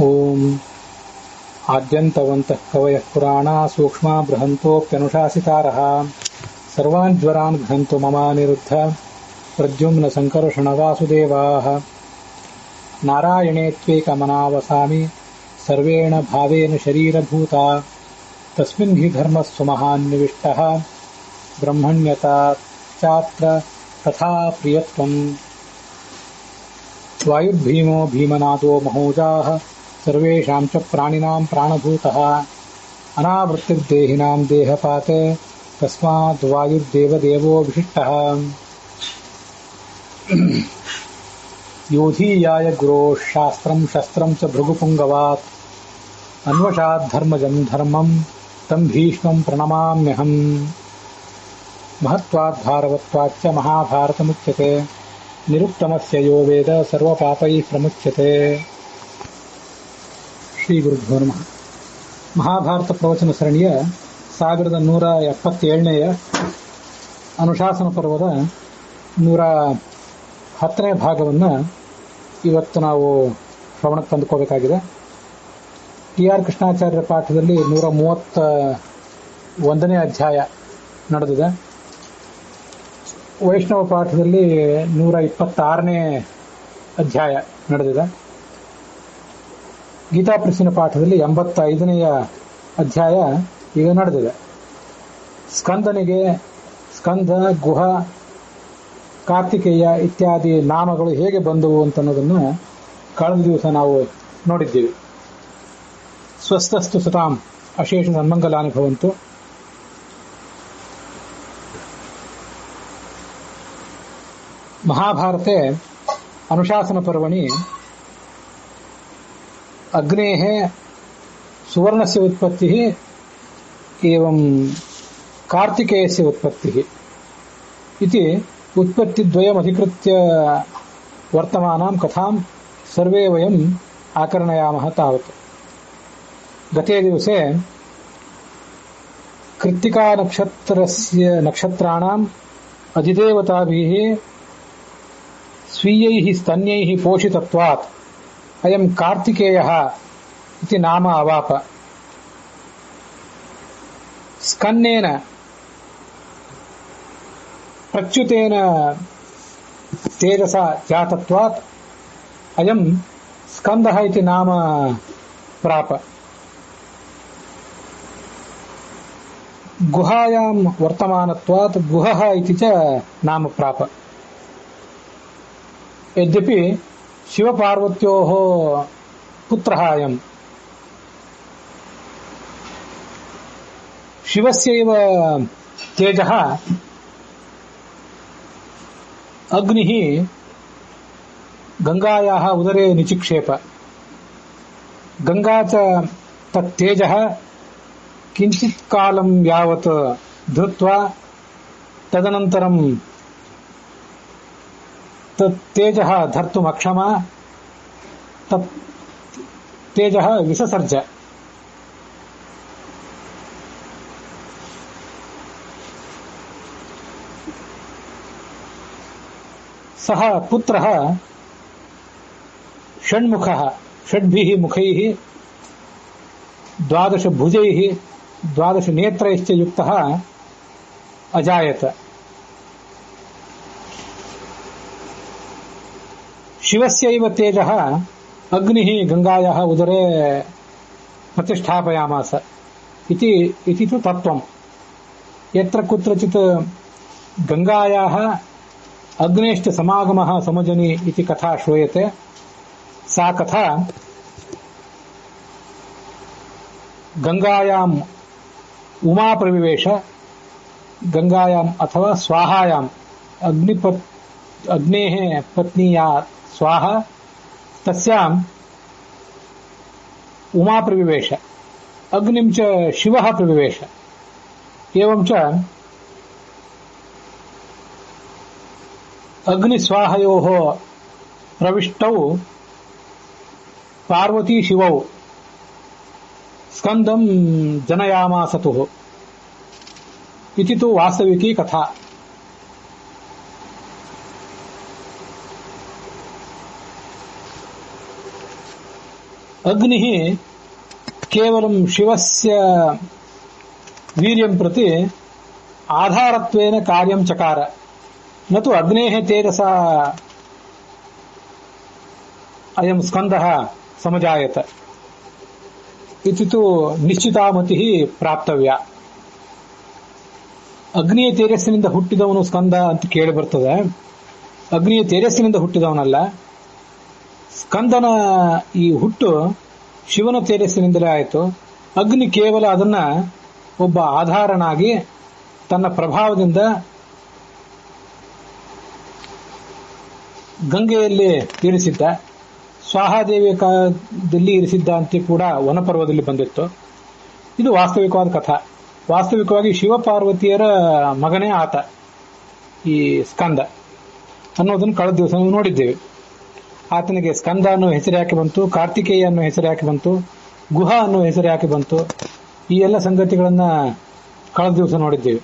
ಓಂ ಆದ್ಯಂತವಂತಃ ಕವಯಃ ಪುರಾಣ ಸೂಕ್ಷ್ಮ ಬೃಹಂತೋಪ್ಯನುಶಾಸಿತಾರಃ ಸರ್ವಾನ್ ಜ್ವರಾನ್ ಘ್ನಂತು ಮಮ ನಿರುದ್ಧ ಪ್ರದ್ಯುಮ್ನ ಸಂಕರ್ಷಣ ವಾಸುದೇವಾಃ ನಾರಾಯಣೇ ತ್ವೇಕಮನಾವಸಾಮಿ ಸರ್ವೇಣ ಭಾವೇನ ಶರೀರಭೂತ ತಸ್ಮಿನ್ ಹಿ ಧರ್ಮಸ್ಸು ಮಹಾನ್ ನಿವಿಷ್ಟಃ ಬ್ರಹ್ಮಣ್ಯತಾ ಚಾತ್ರ ತಥಾ ಪ್ರಿಯತ್ವಂ ವಾಯುರ್ಭೀಮೋ ಭೀಮನಾದೋ ಮಹೋಜಾಃ ಸರ್ವೇಷಾಂ ಚ ಪ್ರಾಣಿನಾಂ ಪ್ರಾಣಭೂತಃ ಅನಾವೃತ್ತಿರ್ದೇಹಿನಾಂ ದೇಹಪಾತೆ ತಸ್ಮಾದ್ ವಾಯುರ್ದೇವದೇವೋ ವಿಶಿಷ್ಟಃ ಯೋಧೀಯಾಯ ಗುರೋಃ ಶಾಸ್ತ್ರಂ ಶಸ್ತ್ರಂ ಚ ಭೃಗುಪುಂಗವಾತ್ ಅನ್ವಶಾತ್ ಧರ್ಮಜಂ ಧರ್ಮಂ ತಂ ಭೀಷ್ಮಂ ಪ್ರಣಮಾಮ್ಯಹಂ ಮಹತ್ವಾತ್ ಭಾರವತ್ವಾಚ್ಚ ಮಹಾಭಾರತಮುಚ್ಯತೆ ನಿರುಕ್ತಮಸ್ಯ ಯೋ ವೇದ ಸರ್ವಪಾಪೈಃ ಪ್ರಮುಚ್ಯತೆ. ಶ್ರೀ ಗುರುಭ್ಯೋ ನಮಃ. ಮಹಾಭಾರತ ಪ್ರವಚನ ಸರಣಿಯ 1177ನೇ ಅನುಶಾಸನ ಪರ್ವದ 110ನೇ ಭಾಗವನ್ನು ಇವತ್ತು ನಾವು ಶ್ರವಣಕ್ಕೆ ತಂದುಕೋಬೇಕಾಗಿದೆ. ಟಿ.ಆರ್. ಕೃಷ್ಣಾಚಾರ್ಯರ ಪಾಠದಲ್ಲಿ 131ನೇ ಅಧ್ಯಾಯ ನಡೆದಿದೆ. ವೈಷ್ಣವ ಪಾಠದಲ್ಲಿ 126ನೇ ಅಧ್ಯಾಯ ನಡೆದಿದೆ. ಗೀತಾಪ್ರಸಿನ ಪಾಠದಲ್ಲಿ 85ನೇ ಅಧ್ಯಾಯ ಈಗ ನಡೆದಿದೆ. ಸ್ಕಂದನಿಗೆ ಸ್ಕಂದ, ಗುಹ, ಕಾರ್ತಿಕೇಯ ಇತ್ಯಾದಿ ನಾಮಗಳು ಹೇಗೆ ಬಂದವು ಅಂತನ್ನೋದನ್ನು ಕಳೆದ ದಿವಸ ನಾವು ನೋಡಿದ್ದೀವಿ. ಸ್ವಸ್ಥಸ್ತು ಸತಾಂ ಅಶೇಷ ಸನ್ಮಂಗಲಾನಿ ಭವಂತು. महाभारते अनुशासन पर्वणि अग्नेः सुवर्णस्य उत्पत्तिः एवं कार्तिकेयस्य उत्पत्तिः इति उत्पत्तिद्वयमधिकृत्य वर्तमानां कथां सर्वे वयम् आकर्णयामः. तावत् गते दिवसे कृत्तिका नक्षत्राणाम् अधिदेवताभिः स्वीयैः स्तन्यैः पोषितत्वात् अयं कार्तिकेयः इति नाम अवाप. स्कन्नेन प्रच्युतेन तेजसा जातत्वात् अयं स्कन्दः इति नाम प्राप. गुहायां वर्तमानत्वात् गुहः इति च नाम प्राप. यद्यपि शिवपार्वत्योः पुत्रः अयम्. शिवस्यैव तेजः अग्निः गंगायाः उदरे निचिक्षेप. गंगा च तत्तेजः किञ्चित् कालं यावत् धृत्वा तदनन्तरं तत्तेजः धर्तुमक्षमा. तत्तेजः विससर्ज. सः पुत्रः षण्मुखः, षड्भिः मुखैः 12 भुजैः 12 नेत्रैश्च युक्तः अजायत. शिवस्यैव तेजः अग्निः गंगायाः उदरे प्रतिष्ठापयामास इति तु तत्त्वम्. यत्र कुत्रचित् गंगायाः अग्नेश्च समागमः समुजनि इति कथा श्रूयते. सा कथा गंगायाम् उमा प्रविवेश, गंगायाम् अथवा स्वाहायाम् अग्नेः पत्नी या स्वाहा तस्याम् उमा प्रविवेश, अग्निं च शिवः प्रविवेश. एवं च अग्निस्वाहयोः प्रविष्टौ पार्वती शिवौ स्कन्दं जनयामासतुः इति तु वास्तविकी कथा. ಅಗ್ನಿ ಕೇವಲ ಶಿವಸ್ಯ ವೀರ್ಯಂ ಪ್ರತಿ ಆಧಾರತ್ವೇನ ಕಾರ್ಯಂ ಚಕಾರ ನತು ಅಗ್ನೇಃ ತೇಜಸ ಅಯಂ ಸ್ಕಂದಃ ಸಮಜಾಯತ ಇತಿತು ನಿಶ್ಚಿತಾಮತಿ ಪ್ರಾಪ್ತವ್ಯ. ಅಗ್ನಿಯ ತೇಜಸ್ಸಿನಿಂದ ಹುಟ್ಟಿದವನು ಸ್ಕಂದ ಅಂತ ಕೇಳಿ ಬರ್ತದೆ. ಅಗ್ನಿಯ ತೇಜಸ್ಸಿನಿಂದ ಹುಟ್ಟಿದವನಲ್ಲ. ಸ್ಕಂದನ ಈ ಹುಟ್ಟು ಶಿವನ ತೇಜಸ್ಸಿನಿಂದಲೇ ಆಯಿತು. ಅಗ್ನಿ ಕೇವಲ ಅದನ್ನ ಒಬ್ಬ ಆಧಾರನಾಗಿ ತನ್ನ ಪ್ರಭಾವದಿಂದ ಗಂಗೆಯಲ್ಲಿ ಇರಿಸಿದ್ದ, ಸ್ವಾಹಾದೇವಿಯ ಕಾಲದಲ್ಲಿ ಇರಿಸಿದ್ದ ಅಂತ ಕೂಡ ವನಪರ್ವದಲ್ಲಿ ಬಂದಿತ್ತು. ಇದು ವಾಸ್ತವಿಕವಾದ ಕಥಾ. ವಾಸ್ತವಿಕವಾಗಿ ಶಿವಪಾರ್ವತಿಯರ ಮಗನೇ ಆತ ಈ ಸ್ಕಂದ ಅನ್ನೋದನ್ನು ಕಳೆದ ದಿವಸ ನಾವು ನೋಡಿದ್ದೇವೆ. ಆತನಿಗೆ ಸ್ಕಂದ ಅನ್ನೋ ಹೆಸರು ಯಾಕೆ ಬಂತು, ಕಾರ್ತಿಕೇಯ ಅನ್ನೋ ಹೆಸರು ಯಾಕೆ ಬಂತು, ಗುಹ ಅನ್ನೋ ಹೆಸರು ಯಾಕೆ ಬಂತು, ಈ ಎಲ್ಲ ಸಂಗತಿಗಳನ್ನ ಕಳೆದ ದಿವಸ ನೋಡಿದ್ದೇವೆ.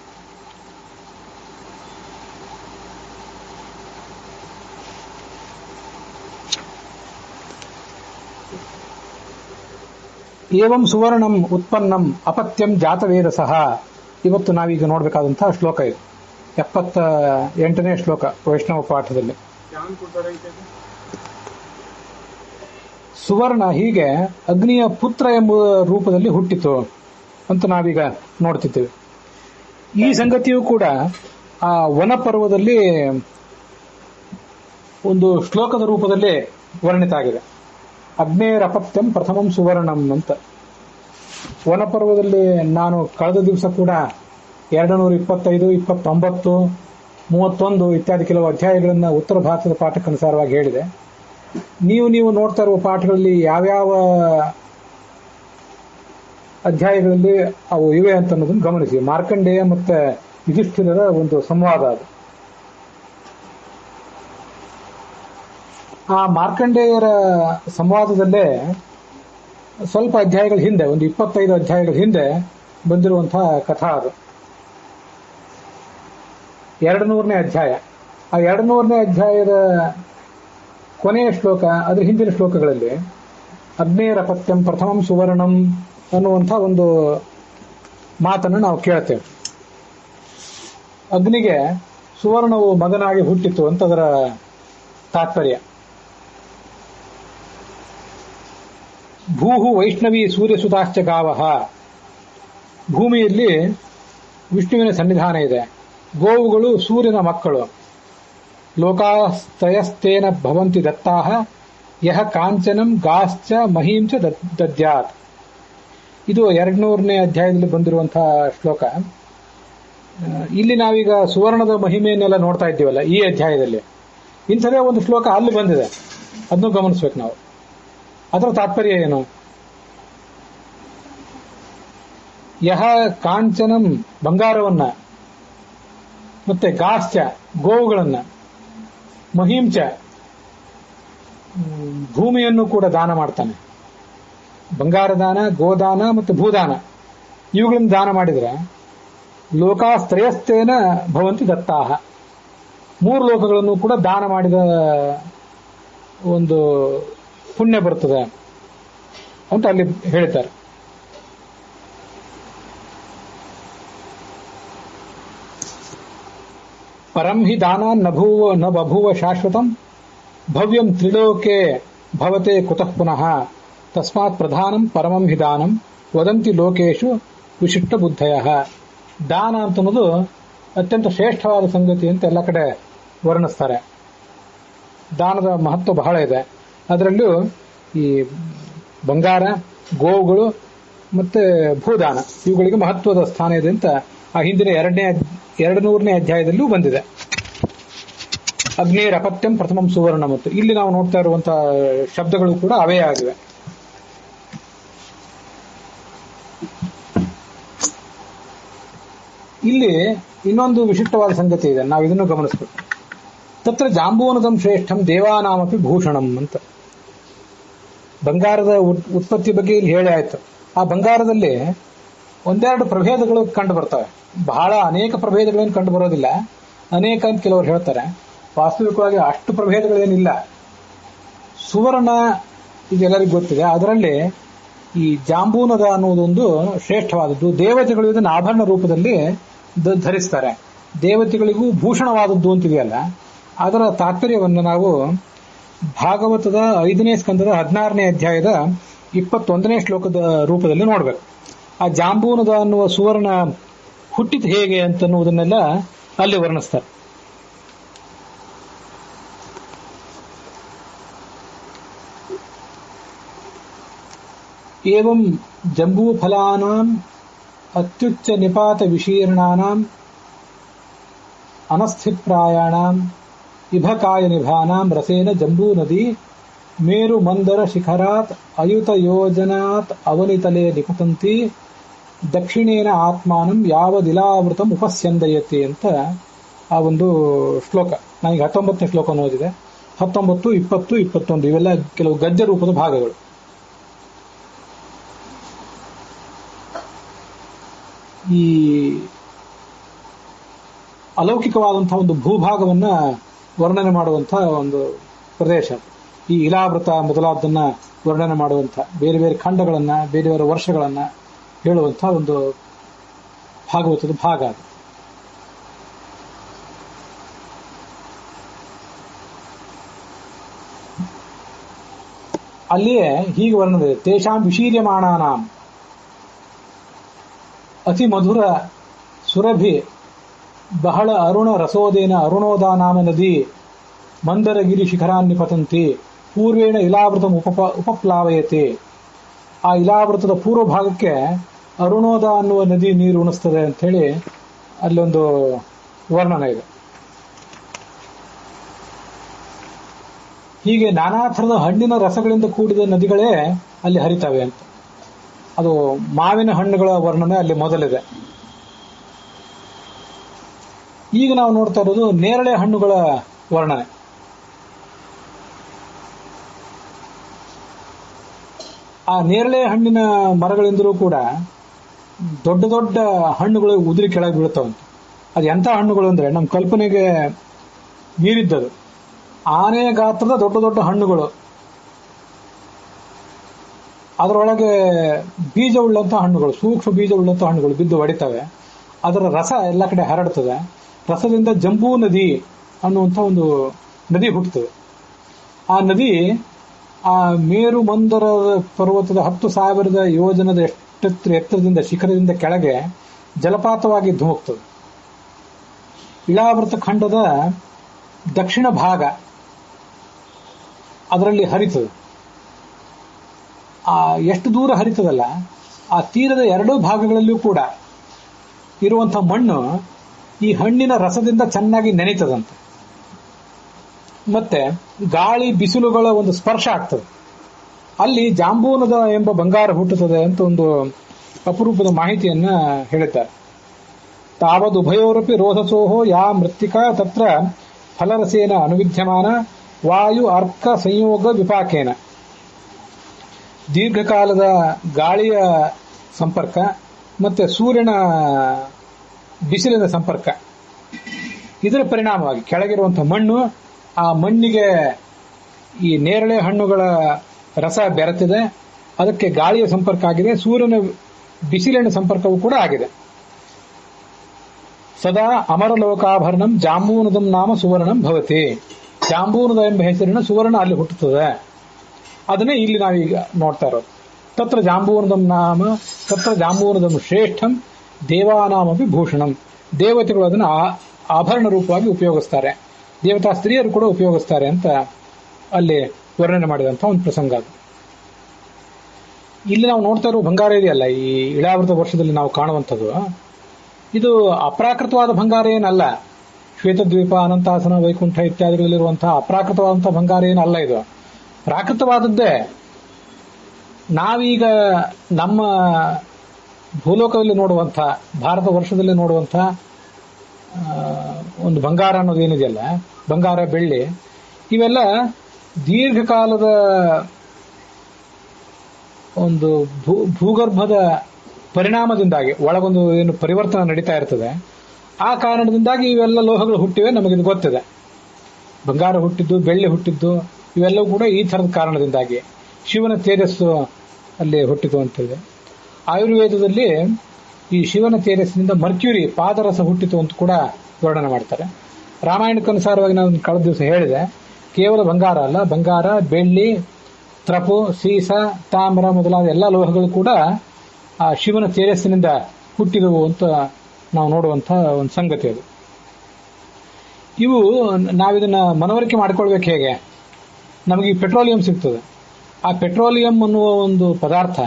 ಏವಂ ಸುವರ್ಣಂ ಉತ್ಪನ್ನಂ ಅಪತ್ಯಂ ಜಾತವೇದಸಃ. ಇವತ್ತು ನಾವೀಗ ನೋಡಬೇಕಾದಂತಹ ಶ್ಲೋಕ ಇದು 78ನೇ ಶ್ಲೋಕ ವೈಷ್ಣವ ಪಾಠದಲ್ಲಿ. ಸುವರ್ಣ ಹೀಗೆ ಅಗ್ನಿಯ ಪುತ್ರ ಎಂಬ ರೂಪದಲ್ಲಿ ಹುಟ್ಟಿತು ಅಂತ ನಾವೀಗ ನೋಡ್ತಿದ್ದೇವೆ. ಈ ಸಂಗತಿಯೂ ಕೂಡ ಆ ವನಪರ್ವದಲ್ಲಿ ಒಂದು ಶ್ಲೋಕದ ರೂಪದಲ್ಲಿ ವರ್ಣಿತ ಆಗಿದೆ. ಅಗ್ನೇರಪತ್ಯಂ ಪ್ರಥಮಂ ಸುವರ್ಣಂ ಅಂತ. ವನಪರ್ವದಲ್ಲಿ ನಾನು ಕಳೆದ ದಿವಸ ಕೂಡ 225, 29, 31 ಇತ್ಯಾದಿ ಕೆಲವು ಅಧ್ಯಾಯಗಳನ್ನು ಉತ್ತರ ಭಾರತದ ಪಾಠಕ್ಕನುಸಾರವಾಗಿ ಹೇಳಿದೆ. ನೀವು ನೋಡ್ತಾ ಇರುವ ಪಾಠಗಳಲ್ಲಿ ಯಾವ್ಯಾವ ಅಧ್ಯಾಯಗಳಲ್ಲಿ ಅವು ಇವೆ ಅಂತ ಅನ್ನೋದನ್ನು ಗಮನಿಸಿ. ಮಾರ್ಕಂಡೇಯ ಮತ್ತೆ ಯುಧಿಷ್ಠಿರರ ಒಂದು ಸಂವಾದ ಅದು. ಆ ಮಾರ್ಕಂಡೇಯರ ಸಂವಾದದಲ್ಲೇ ಸ್ವಲ್ಪ ಅಧ್ಯಾಯಗಳ ಹಿಂದೆ, ಒಂದು 25 ಅಧ್ಯಾಯಗಳ ಹಿಂದೆ ಬಂದಿರುವಂತಹ ಕಥಾ ಅದು. 200ನೇ ಅಧ್ಯಾಯ. ಆ 200ನೇ ಅಧ್ಯಾಯದ ಕೊನೆಯ ಶ್ಲೋಕ, ಅದರ ಹಿಂದಿನ ಶ್ಲೋಕಗಳಲ್ಲಿ ಅಗ್ನೇರಪತ್ಯಂ ಪ್ರಥಮಂ ಸುವರ್ಣಂ ಅನ್ನುವಂಥ ಒಂದು ಮಾತನ್ನು ನಾವು ಕೇಳ್ತೇವೆ. ಅಗ್ನಿಗೆ ಸುವರ್ಣವು ಮಗನಾಗಿ ಹುಟ್ಟಿತು ಅಂತ ಅದರ ತಾತ್ಪರ್ಯ. ಭೂಹು ವೈಷ್ಣವಿ ಸೂರ್ಯಸುತಾಶ್ಚ ಗಾವಃ. ಭೂಮಿಯಲ್ಲಿ ವಿಷ್ಣುವಿನ ಸನ್ನಿಧಾನ ಇದೆ. ಗೋವುಗಳು ಸೂರ್ಯನ ಮಕ್ಕಳು. ಲೋಕಾಸ್ತಯಸ್ತೇನ ಭವಂತಿ ದತ್ತಾಹ ಯಹ ಕಾಂಚನಂ ಗಾಶ್ಚ ಮಹೀಂಚ ದದ್ಯಾತ್. ಇದು 200ನೇ ಅಧ್ಯಾಯದಲ್ಲಿ ಬಂದಿರುವಂತಹ ಶ್ಲೋಕ. ಇಲ್ಲಿ ನಾವೀಗ ಸುವರ್ಣದ ಮಹಿಮೆಯನ್ನೆಲ್ಲ ನೋಡ್ತಾ ಇದ್ದೀವಲ್ಲ ಈ ಅಧ್ಯಾಯದಲ್ಲಿ. ಇಂಥದೇ ಒಂದು ಶ್ಲೋಕ ಅಲ್ಲಿ ಬಂದಿದೆ, ಅದನ್ನು ಗಮನಿಸ್ಬೇಕು ನಾವು. ಅದರ ತಾತ್ಪರ್ಯ ಏನು? ಯಹ ಕಾಂಚನಂ ಬಂಗಾರವನ್ನ, ಮತ್ತೆ ಗಾಶ್ಚ ಗೋವುಗಳನ್ನ, ಮಹೀಂಚ ಭೂಮಿಯನ್ನು ಕೂಡ ದಾನ ಮಾಡ್ತಾನೆ. ಬಂಗಾರ ದಾನ, ಗೋದಾನ ಮತ್ತು ಭೂದಾನ ಇವುಗಳನ್ನು ದಾನ ಮಾಡಿದ್ರೆ ಲೋಕಾಸ್ತ್ರಯಸ್ತೇನ ಭವಂತಿ ದತ್ತಾಹ. 3 ಲೋಕಗಳನ್ನು ಕೂಡ ದಾನ ಮಾಡಿದ ಒಂದು ಪುಣ್ಯ ಬರ್ತದೆ ಅಂತ ಅಲ್ಲಿ ಹೇಳ್ತಾರೆ. ಪರಂ ಹಿ ದಾನ ನ ಬಭೂವ ಶಾಶ್ವತಂ ಭವ್ಯಂ ತ್ರಿಲೋಕೆ ಭವತೆ ಕುತಃ ಪುನಃ ತಸ್ಮಾತ್ ಪ್ರಧಾನಂ ಪರಮಂ ಹಿ ದಾನಂ ವದಂತಿ ಲೋಕೇಶು ವಿಶಿಷ್ಟ ಬುದ್ಧಯ. ದಾನ ಅಂತನ್ನೋದು ಅತ್ಯಂತ ಶ್ರೇಷ್ಠವಾದ ಸಂಗತಿ ಅಂತ ಎಲ್ಲ ಕಡೆ ವರ್ಣಿಸ್ತಾರೆ. ದಾನದ ಮಹತ್ವ ಬಹಳ ಇದೆ. ಅದರಲ್ಲೂ ಈ ಬಂಗಾರ, ಗೋವುಗಳು ಮತ್ತೆ ಭೂದಾನ ಇವುಗಳಿಗೆ ಮಹತ್ವದ ಸ್ಥಾನ ಇದೆ ಅಂತ ಆ ಹಿಂದಿನ 200ನೇ ಅಧ್ಯಾಯದಲ್ಲೂ ಬಂದಿದೆ. ಅಗ್ನೇರಪತ್ಯಂ ಪ್ರಥಮಂ ಸುವರ್ಣ. ಮತ್ತು ಇಲ್ಲಿ ನಾವು ನೋಡ್ತಾ ಇರುವಂತಹ ಶಬ್ದಗಳು ಕೂಡ ಅವೇ ಆಗಿವೆ. ಇಲ್ಲಿ ಇನ್ನೊಂದು ವಿಶಿಷ್ಟವಾದ ಸಂಗತಿ ಇದೆ, ನಾವು ಇದನ್ನು ಗಮನಿಸಬೇಕು. ತತ್ರ ಜಾಂಬೂನದಂ ಶ್ರೇಷ್ಠಂ ದೇವಾನಾಮಪಿ ಭೂಷಣಂ ಅಂತ. ಬಂಗಾರದ ಉತ್ಪತ್ತಿ ಬಗ್ಗೆ ಇಲ್ಲಿ ಹೇಳಿ ಆಯ್ತು. ಆ ಬಂಗಾರದಲ್ಲಿ ಒಂದೆರಡು ಪ್ರಭೇದಗಳು ಕಂಡು ಬರ್ತವೆ. ಬಹಳ ಅನೇಕ ಪ್ರಭೇದಗಳೇನು ಕಂಡು ಬರೋದಿಲ್ಲ, ಅನೇಕ ಅಂತ ಕೆಲವರು ಹೇಳ್ತಾರೆ. ವಾಸ್ತವಿಕವಾಗಿ ಅಷ್ಟು ಪ್ರಭೇದಗಳೇನಿಲ್ಲ. ಸುವರ್ಣ ಇದೆಲ್ಲರಿಗೂ ಗೊತ್ತಿದೆ. ಅದರಲ್ಲಿ ಈ ಜಾಂಬೂನದ ಅನ್ನುವುದೊಂದು ಶ್ರೇಷ್ಠವಾದದ್ದು. ದೇವತೆಗಳು ಇದನ್ನು ಆಭರಣ ರೂಪದಲ್ಲಿ ಧರಿಸ್ತಾರೆ. ದೇವತೆಗಳಿಗೂ ಭೂಷಣವಾದದ್ದು ಅಂತಿದೆಯಲ್ಲ, ಅದರ ತಾತ್ಪರ್ಯವನ್ನು ನಾವು ಭಾಗವತದ 5ನೇ ಸ್ಕಂದದ 16ನೇ ಅಧ್ಯಾಯದ 21ನೇ ಶ್ಲೋಕದ ರೂಪದಲ್ಲಿ ನೋಡಬೇಕು. ಆ ಜಾಂಬೂನದ ಅನ್ನುವ ಸುವರ್ಣ ಹುಟ್ಟಿದ ಹೇಗೆ ಅಂತನ್ನುವುದನ್ನೆಲ್ಲ ಅಲ್ಲಿ ವರ್ಣಿಸ್ತಾರೆ. ಏವಂ ಜಂಬೂಫಲಾನಾಂ ಅತ್ಯುಚ್ಚ ನಿಪಾತ ವಿಶೀರ್ಣಾನಾಂ ಅನಸ್ಥಿಪ್ರಾಯಾಣಾಂ ಇಭಕಾಯ ನಿಭಾನಾಂ ರಸೇನ ಜಂಬೂ ನದಿ ಮೇರು ಮಂದರ ಶಿಖರಾತ್ ಅಯುತ ಯೋಜನಾತ್ ಅವನಿತಲೆ ನಿಪತಂತಿ ದಕ್ಷಿಣೇನ ಆತ್ಮಾನಂ ಯಾವದಿಲಾವೃತಂ ಉಪಸ್ಯಂದಯತೆ ಅಂತ ಆ ಒಂದು ಶ್ಲೋಕ. ನನಗೆ 19ನೇ ಶ್ಲೋಕ ಓದಿದೆ. 19, 20, 21 ಇವೆಲ್ಲ ಕೆಲವು ಗದ್ಯ ರೂಪದ ಭಾಗಗಳು. ಈ ಅಲೌಕಿಕವಾದಂತಹ ಒಂದು ಭೂಭಾಗವನ್ನ ವರ್ಣನೆ ಮಾಡುವಂತಹ ಒಂದು ಪ್ರದೇಶ. ಈ ಇಲಾವೃತ ಮೊದಲಾದನ್ನ ವರ್ಣನೆ ಮಾಡುವಂತಹ ಬೇರೆ ಬೇರೆ ಖಂಡಗಳನ್ನ, ಬೇರೆ ಬೇರೆ ವರ್ಷಗಳನ್ನ ಹೇಳುವಂತಹ ಒಂದು ಭಾಗವತದ ಭಾಗ ಅದು. ಅಲ್ಲಿಯೇ ಹೀಗೆ ವರ್ಣನೆ ಇದೆ. ತೇಷಾಂ ವಿಶೀರ್ಯಮಾಣಾನಾಂ ಅತಿ ಮಧುರ ಸುರಭಿ ಬಹಳ ಅರುಣ ರಸೋದೇನ ಅರುಣೋದಾ ನಾಮ ನದಿ ಮಂದರಗಿರಿ ಶಿಖರಾನ್ನಿ ಪತಂತಿ ಪೂರ್ವೇಣ ಇಲಾವೃತ ಉಪಪ್ಲಾವಯತೆ. ಆ ಇಲಾವೃತದ ಪೂರ್ವ ಭಾಗಕ್ಕೆ ಅರುಣೋದ ಅನ್ನುವ ನದಿ ನೀರು ಉಣಿಸ್ತದೆ ಅಂತ ಹೇಳಿ ಅಲ್ಲೊಂದು ವರ್ಣನೆ ಇದೆ. ಹೀಗೆ ನಾನಾ ಥರದ ಹಣ್ಣಿನ ರಸಗಳಿಂದ ಕೂಡಿದ ನದಿಗಳೇ ಅಲ್ಲಿ ಹರಿತವೆ ಅಂತ. ಅದು ಮಾವಿನ ಹಣ್ಣುಗಳ ವರ್ಣನೆ ಅಲ್ಲಿ ಮೊದಲಿದೆ. ಈಗ ನಾವು ನೋಡ್ತಾ ಇರೋದು ನೇರಳೆ ಹಣ್ಣುಗಳ ವರ್ಣನೆ. ಆ ನೇರಳೆ ಹಣ್ಣಿನ ಮರಗಳಿಂದಲೂ ಕೂಡ ದೊಡ್ಡ ದೊಡ್ಡ ಹಣ್ಣುಗಳು ಉದುರಿ ಕೆಳಗೆ ಬೀಳ್ತಾವಂತ. ಅದು ಎಂಥ ಹಣ್ಣುಗಳು ಅಂದ್ರೆ ನಮ್ಮ ಕಲ್ಪನೆಗೆ ಮೀರಿದ್ದದು. ಆನೆ ಗಾತ್ರದ ದೊಡ್ಡ ದೊಡ್ಡ ಹಣ್ಣುಗಳು, ಅದರೊಳಗೆ ಬೀಜ ಉಳ್ಳಂತಹ ಹಣ್ಣುಗಳು, ಸೂಕ್ಷ್ಮ ಬೀಜ ಉಳ್ಳಂತಹ ಹಣ್ಣುಗಳು ಬಿದ್ದು ಹೊಡಿತವೆ. ಅದರ ರಸ ಎಲ್ಲ ಕಡೆ ಹರಡ್ತದೆ. ರಸದಿಂದ ಜಂಬೂ ನದಿ ಅನ್ನುವಂಥ ಒಂದು ನದಿ ಹುಟ್ಟುತ್ತದೆ. ಆ ನದಿ ಆ ಮೇರು ಮಂದರ ಪರ್ವತದ 10,000 ಯೋಜನದ ಎತ್ತರದಿಂದ ಶಿಖರದಿಂದ ಕೆಳಗೆ ಜಲಪಾತವಾಗಿ ಧುಮುಕ್ತದೆ. ಇಳಾವೃತ ಖಂಡದ ದಕ್ಷಿಣ ಭಾಗ ಅದರಲ್ಲಿ ಹರಿತದೆ. ಆ ಎಷ್ಟು ದೂರ ಹರಿತದಲ್ಲ, ಆ ತೀರದ ಎರಡೂ ಭಾಗಗಳಲ್ಲಿಯೂ ಕೂಡ ಇರುವಂತಹ ಮಣ್ಣು ಈ ಹಣ್ಣಿನ ರಸದಿಂದ ಚೆನ್ನಾಗಿ ನೆನೆತದಂತೆ. ಮತ್ತೆ ಗಾಳಿ ಬಿಸಿಲುಗಳ ಒಂದು ಸ್ಪರ್ಶ ಆಗ್ತದೆ. ಅಲ್ಲಿ ಜಾಂಬೂನದ ಎಂಬ ಬಂಗಾರ ಹುಟ್ಟುತ್ತದೆ ಅಂತ ಒಂದು ಅಪರೂಪದ ಮಾಹಿತಿಯನ್ನ ಹೇಳಿದ್ದಾರೆ. ತಾವದುಭಯೋರಪಿ ರೋಧಸೋಹೋ ಯಾ ಮೃತ್ತಿಕಾ ತತ್ರ ಫಲರಸೇನ ಅನುವಿದ್ಯಮಾನ ವಾಯು ಅರ್ಕ ಸಂಯೋಗ ವಿಪಾಕೇನ. ದೀರ್ಘಕಾಲದ ಗಾಳಿಯ ಸಂಪರ್ಕ ಮತ್ತೆ ಸೂರ್ಯನ ಬಿಸಿಲಿನ ಸಂಪರ್ಕ, ಇದರ ಪರಿಣಾಮವಾಗಿ ಕೆಳಗಿರುವಂತಹ ಮಣ್ಣು, ಆ ಮಣ್ಣಿಗೆ ಈ ನೇರಳೆ ಹಣ್ಣುಗಳ ರಸ ಬೆರೆತಿದೆ. ಅದಕ್ಕೆ ಗಾಳಿಯ ಸಂಪರ್ಕ ಆಗಿದೆ, ಸೂರ್ಯನ ಬಿಸಿಲಿನ ಸಂಪರ್ಕವೂ ಕೂಡ ಆಗಿದೆ. ಸದಾ ಅಮರಲೋಕಾಭರಣಂ ಜಾಂಬೂನದಂ ನಾಮ ಸುವರ್ಣಂ ಭವತಿ. ಜಾಂಬೂನದ ಎಂಬ ಹೆಸರಿನ ಸುವರ್ಣ ಅಲ್ಲಿ ಹುಟ್ಟುತ್ತದೆ. ಅದನ್ನೇ ಇಲ್ಲಿ ನಾವೀಗ ನೋಡ್ತಾ ಇರೋದು. ತತ್ರ ಜಾಂಬೂನದಂ ನಾಮ ತತ್ರ ಜಾಂಬೂನದಂ ಶ್ರೇಷ್ಠಂ ದೇವಾನಾಮಪಿ ಭೂಷಣಂ. ದೇವತೆಗಳು ಅದನ್ನು ಆಭರಣ ರೂಪವಾಗಿ ಉಪಯೋಗಿಸ್ತಾರೆ, ದೇವತಾ ಸ್ತ್ರೀಯರು ಕೂಡ ಉಪಯೋಗಿಸ್ತಾರೆ ಅಂತ ಅಲ್ಲಿ ವರ್ಣನೆ ಮಾಡಿದಂಥ ಒಂದು ಪ್ರಸಂಗ ಅದು. ಇಲ್ಲಿ ನಾವು ನೋಡ್ತಾ ಇರೋ ಬಂಗಾರ ಇದೆಯಲ್ಲ, ಈ ಇಳಾವೃತ ವರ್ಷದಲ್ಲಿ ನಾವು ಕಾಣುವಂಥದ್ದು, ಇದು ಅಪ್ರಾಕೃತವಾದ ಬಂಗಾರ ಏನಲ್ಲ. ಶ್ವೇತದ್ವೀಪ, ಅನಂತಾಸನ, ವೈಕುಂಠ ಇತ್ಯಾದಿಗಳಲ್ಲಿರುವಂತಹ ಅಪ್ರಾಕೃತವಾದಂತಹ ಬಂಗಾರ ಏನಲ್ಲ. ಇದು ಪ್ರಾಕೃತವಾದದ್ದೇ. ನಾವೀಗ ನಮ್ಮ ಭೂಲೋಕದಲ್ಲಿ ನೋಡುವಂಥ, ಭಾರತ ವರ್ಷದಲ್ಲಿ ನೋಡುವಂಥ ಒಂದು ಬಂಗಾರ ಅನ್ನೋದು ಏನಿದೆಯಲ್ಲ, ಬಂಗಾರ, ಬೆಳ್ಳಿ, ಇವೆಲ್ಲ ದೀರ್ಘಕಾಲದ ಒಂದು ಭೂಗರ್ಭದ ಪರಿಣಾಮದಿಂದಾಗಿ ಒಳಗೊಂದು ಏನು ಪರಿವರ್ತನೆ ನಡೀತಾ ಇರ್ತದೆ, ಆ ಕಾರಣದಿಂದಾಗಿ ಇವೆಲ್ಲ ಲೋಹಗಳು ಹುಟ್ಟಿವೆ. ನಮಗಿದು ಗೊತ್ತಿದೆ. ಬಂಗಾರ ಹುಟ್ಟಿದ್ದು, ಬೆಳ್ಳಿ ಹುಟ್ಟಿದ್ದು ಇವೆಲ್ಲವೂ ಕೂಡ ಈ ಥರದ ಕಾರಣದಿಂದಾಗಿ. ಶಿವನ ತೇಜಸ್ಸು ಅಲ್ಲಿ ಹುಟ್ಟಿತು ಅಂತೇಳಿ. ಆಯುರ್ವೇದದಲ್ಲಿ ಈ ಶಿವನ ತೇಜಸ್ಸಿನಿಂದ ಮರ್ಕ್ಯೂರಿ ಪಾದರಸ ಹುಟ್ಟಿತು ಅಂತ ಕೂಡ ವರ್ಣನೆ ಮಾಡ್ತಾರೆ. ರಾಮಾಯಣಕ್ಕನುಸಾರವಾಗಿ ನಾನು ಕಳೆದ ದಿವಸ ಹೇಳಿದೆ, ಕೇವಲ ಬಂಗಾರ ಅಲ್ಲ, ಬಂಗಾರ, ಬೆಳ್ಳಿ, ತ್ರಪು, ಸೀಸ, ತಾಮ್ರ ಮೊದಲಾದ ಎಲ್ಲ ಲೋಹಗಳು ಕೂಡ ಆ ಶಿವನ ತೇಜಸ್ಸಿನಿಂದ ಹುಟ್ಟಿದವು ಅಂತ ನಾವು ನೋಡುವಂತಹ ಒಂದು ಸಂಗತಿ ಅದು. ಇವು ನಾವಿದನ್ನ ಮನವರಿಕೆ ಮಾಡಿಕೊಳ್ಬೇಕು ಹೇಗೆ? ನಮಗೆ ಈ ಪೆಟ್ರೋಲಿಯಂ ಸಿಗ್ತದೆ. ಆ ಪೆಟ್ರೋಲಿಯಂ ಅನ್ನುವ ಒಂದು ಪದಾರ್ಥ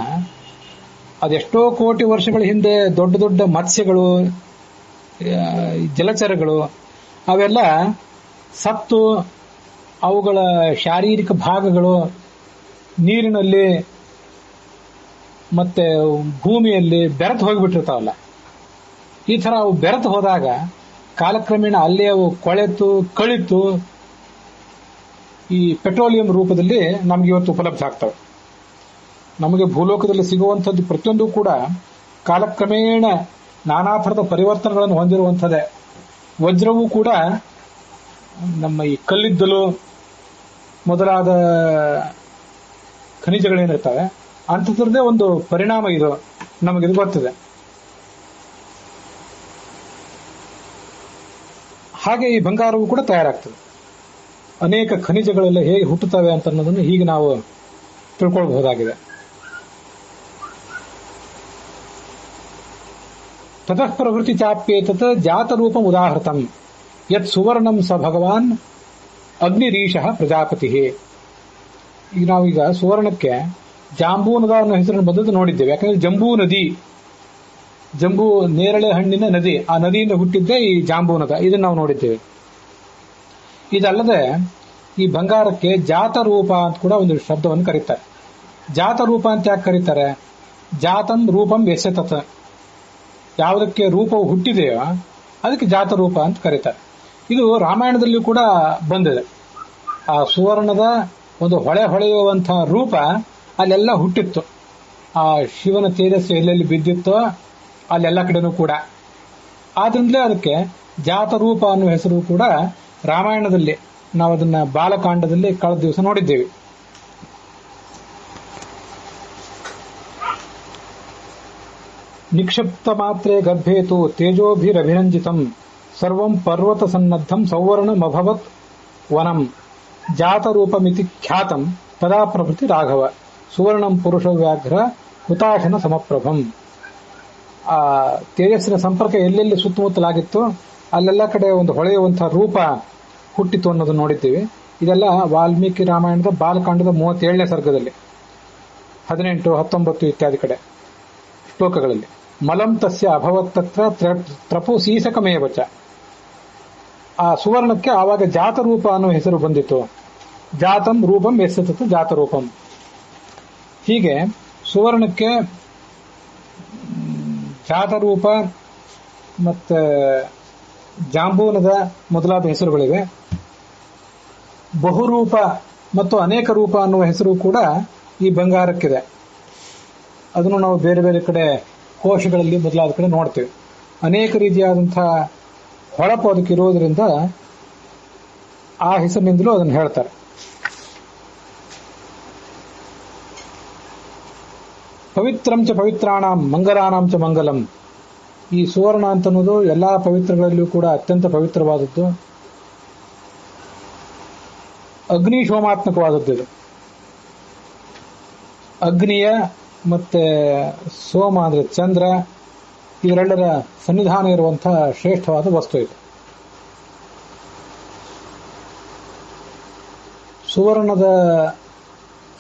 ಅದೆಷ್ಟೋ ಕೋಟಿ ವರ್ಷಗಳ ಹಿಂದೆ ದೊಡ್ಡ ದೊಡ್ಡ ಮತ್ಸ್ಯಗಳು, ಜಲಚರಗಳು ಅವೆಲ್ಲ ಸತ್ತು ಅವುಗಳ ಶಾರೀರಿಕ ಭಾಗಗಳು ನೀರಿನಲ್ಲಿ ಮತ್ತೆ ಭೂಮಿಯಲ್ಲಿ ಬೆರೆತು ಹೋಗಿಬಿಟ್ಟಿರ್ತಾವಲ್ಲ. ಈ ತರ ಅವು ಬೆರೆತು ಹೋದಾಗ ಕಾಲಕ್ರಮೇಣ ಅಲ್ಲೇ ಅವು ಕೊಳೆತು ಕಳಿತು ಈ ಪೆಟ್ರೋಲಿಯಂ ರೂಪದಲ್ಲಿ ನಮ್ಗೆ ಇವತ್ತು ಉಪಲಬ್ಧ ಆಗ್ತವೆ. ನಮಗೆ ಭೂಲೋಕದಲ್ಲಿ ಸಿಗುವಂಥದ್ದು ಪ್ರತಿಯೊಂದು ಕೂಡ ಕಾಲಕ್ರಮೇಣ ನಾನಾ ಥರದ ಪರಿವರ್ತನೆಗಳನ್ನು ಹೊಂದಿರುವಂಥದ್ದೇ. ವಜ್ರವೂ ಕೂಡ ನಮ್ಮ ಈ ಕಲ್ಲಿದ್ದಲು ಮೊದಲಾದ ಖನಿಜಗಳೇನಿರ್ತವೆ ಅಂಥದ್ರದ್ದೇ ಒಂದು ಪರಿಣಾಮ ಇದು, ನಮಗಿದು ಗೊತ್ತಿದೆ. ಹಾಗೆ ಈ ಬಂಗಾರವೂ ಕೂಡ ತಯಾರಾಗ್ತದೆ. ಅನೇಕ ಖನಿಜಗಳೆಲ್ಲ ಹೇಗೆ ಹುಟ್ಟುತ್ತವೆ ಅಂತ ಅನ್ನೋದನ್ನು ಹೀಗೆ ನಾವು ತಿಳ್ಕೊಳ್ಬಹುದಾಗಿದೆ. ತತಃ ಪ್ರವೃತ್ತಿ ಚಾಪ್ಯೇತತ್ ಜಾತರೂಪಂ ಉದಾಹೃತಂ ಯತ್ ಸುವರ್ಣಂ ಸ ಭಗವಾನ್ ಅಗ್ನಿರೀಶಃ ಪ್ರಜಾಪತಿ. ಈಗ ನಾವೀಗ ಸುವರ್ಣಕ್ಕೆ ಜಾಂಬೂನದ ಅನ್ನೋ ಹೆಸರನ್ನು ಬಂದದ್ದು ನೋಡಿದ್ದೇವೆ. ಯಾಕಂದ್ರೆ ಜಂಬೂ ನೇರಳೆ ಹಣ್ಣಿನ ನದಿ, ಆ ನದಿಯಿಂದ ಹುಟ್ಟಿದ್ದೇ ಈ ಜಾಂಬೂನದ, ಇದನ್ನು ನಾವು ನೋಡಿದ್ದೇವೆ. ಇದಲ್ಲದೆ ಈ ಬಂಗಾರಕ್ಕೆ ಜಾತರೂಪ ಅಂತ ಕೂಡ ಒಂದು ಶಬ್ದವನ್ನು ಕರೀತಾರೆ. ಜಾತರೂಪ ಅಂತ ಯಾಕೆ ಕರೀತಾರೆ? ಜಾತಂ ರೂಪಂ ಯಸ್ಯತತ್, ಯಾವುದಕ್ಕೆ ರೂಪವು ಹುಟ್ಟಿದೆಯೋ ಅದಕ್ಕೆ ಜಾತರೂಪ ಅಂತ ಕರೀತಾರೆ. ಇದು ರಾಮಾಯಣದಲ್ಲಿಯೂ ಕೂಡ ಬಂದಿದೆ. ಆ ಸುವರ್ಣದ ಒಂದು ಹೊಳೆಯುವಂತಹ ರೂಪ ಅಲ್ಲೆಲ್ಲ ಹುಟ್ಟಿತ್ತು. ಆ ಶಿವನ ತೇಜಸ್ಸು ಎಲ್ಲೆಲ್ಲಿ ಬಿದ್ದಿತ್ತೋ ಅಲ್ಲೆಲ್ಲ ಕಡೆನೂ ಕೂಡ. ಆದ್ರಿಂದಲೇ ಅದಕ್ಕೆ ಜಾತರೂಪ ಅನ್ನುವ ಹೆಸರು ಕೂಡ ರಾಮಾಯಣದಲ್ಲಿ ನಾವು ಅದನ್ನ ಬಾಲಕಾಂಡದಲ್ಲಿ ಕಳೆದ ದಿವಸ ನೋಡಿದ್ದೇವೆ. ನಿಕ್ಷಿಪ್ತ ಮಾತ್ರೇ ಗರ್ಭೇತು ತೇಜೋಭಿರಭಿರಂಜಿತಂ ಸರ್ವಂ ಪರ್ವತ ಸನ್ನದ್ಧಂ ಸೌವರ್ಣಮಭವತ್ ವನಂ ಜಾತರೂಪಮಿತಿ ಖ್ಯಾತಂ ತದಾ ಪ್ರಭೃತಿ ರಾಘವ ಸುವರ್ಣಂ ಪುರುಷ ವ್ಯಾಘ್ರ ಹುತಾಶನ ಸಮಪ್ರಭಂ. ಆ ತೇಜಸ್ಸಿನ ಸಂಪರ್ಕ ಎಲ್ಲೆಲ್ಲಿ ಸುತ್ತಮುತ್ತಲಾಗಿತ್ತು ಅಲ್ಲೆಲ್ಲ ಕಡೆ ಒಂದು ಹೊಳೆಯುವಂತಹ ರೂಪ ಹುಟ್ಟಿತು ಅನ್ನೋದನ್ನು ನೋಡಿದ್ದೀವಿ. ಇದೆಲ್ಲ ವಾಲ್ಮೀಕಿ ರಾಮಾಯಣದ ಬಾಲಕಾಂಡದ 37ನೇ ಸರ್ಗದಲ್ಲಿ 18, 19 ಇತ್ಯಾದಿ ಕಡೆ ಶ್ಲೋಕಗಳಲ್ಲಿ. ಮಲಂ ತಸ್ಯ ಅಭವತ್ತತ್ರ ತ್ರಪು ಸೀಸಕಮೇವಚ. ಆ ಸುವರ್ಣಕ್ಕೆ ಆವಾಗ ಜಾತರೂಪ ಅನ್ನೋ ಹೆಸರು ಬಂದಿತ್ತು. ಜಾತಂ ರೂಪಂ ಎಸ್ಸತ್ತು ಜಾತರೂಪಂ. ಹೀಗೆ ಸುವರ್ಣಕ್ಕೆ ಜಾತರೂಪ ಮತ್ತೆ ಜಾಂಬೂನದ ಮೊದಲಾದ ಹೆಸರುಗಳಿವೆ. ಬಹುರೂಪ ಮತ್ತು ಅನೇಕ ರೂಪ ಅನ್ನುವ ಹೆಸರು ಕೂಡ ಈ ಬಂಗಾರಕ್ಕಿದೆ. ಅದನ್ನು ನಾವು ಬೇರೆ ಬೇರೆ ಕಡೆ ಕೋಶಗಳಲ್ಲಿ ಮೊದಲಾದ ಕಡೆ ನೋಡ್ತೇವೆ. ಅನೇಕ ರೀತಿಯಾದಂತಹ ಹೊಳಪು ಅದಕ್ಕೆ ಇರೋದ್ರಿಂದ ಆ ಹೆಸರಿನಿಂದಲೂ ಅದನ್ನು ಹೇಳ್ತಾರೆ. ಪವಿತ್ರಂ ಚ ಪವಿತ್ರಾಣಾಂ ಮಂಗಲಾನಾಂ ಚ ಮಂಗಲಂ. ಈ ಸುವರ್ಣ ಅಂತನ್ನೋದು ಎಲ್ಲಾ ಪವಿತ್ರಗಳಲ್ಲಿಯೂ ಕೂಡ ಅತ್ಯಂತ ಪವಿತ್ರವಾದದ್ದು, ಅಗ್ನಿಶೋಮಾತ್ಮಕವಾದದ್ದು. ಇದು ಅಗ್ನಿಯ ಮತ್ತೆ ಸೋಮ ಅಂದ್ರೆ ಚಂದ್ರ, ಇವರೆಲ್ಲರ ಸನ್ನಿಧಾನ ಇರುವಂತಹ ಶ್ರೇಷ್ಠವಾದ ವಸ್ತು ಇದು. ಸುವರ್ಣದ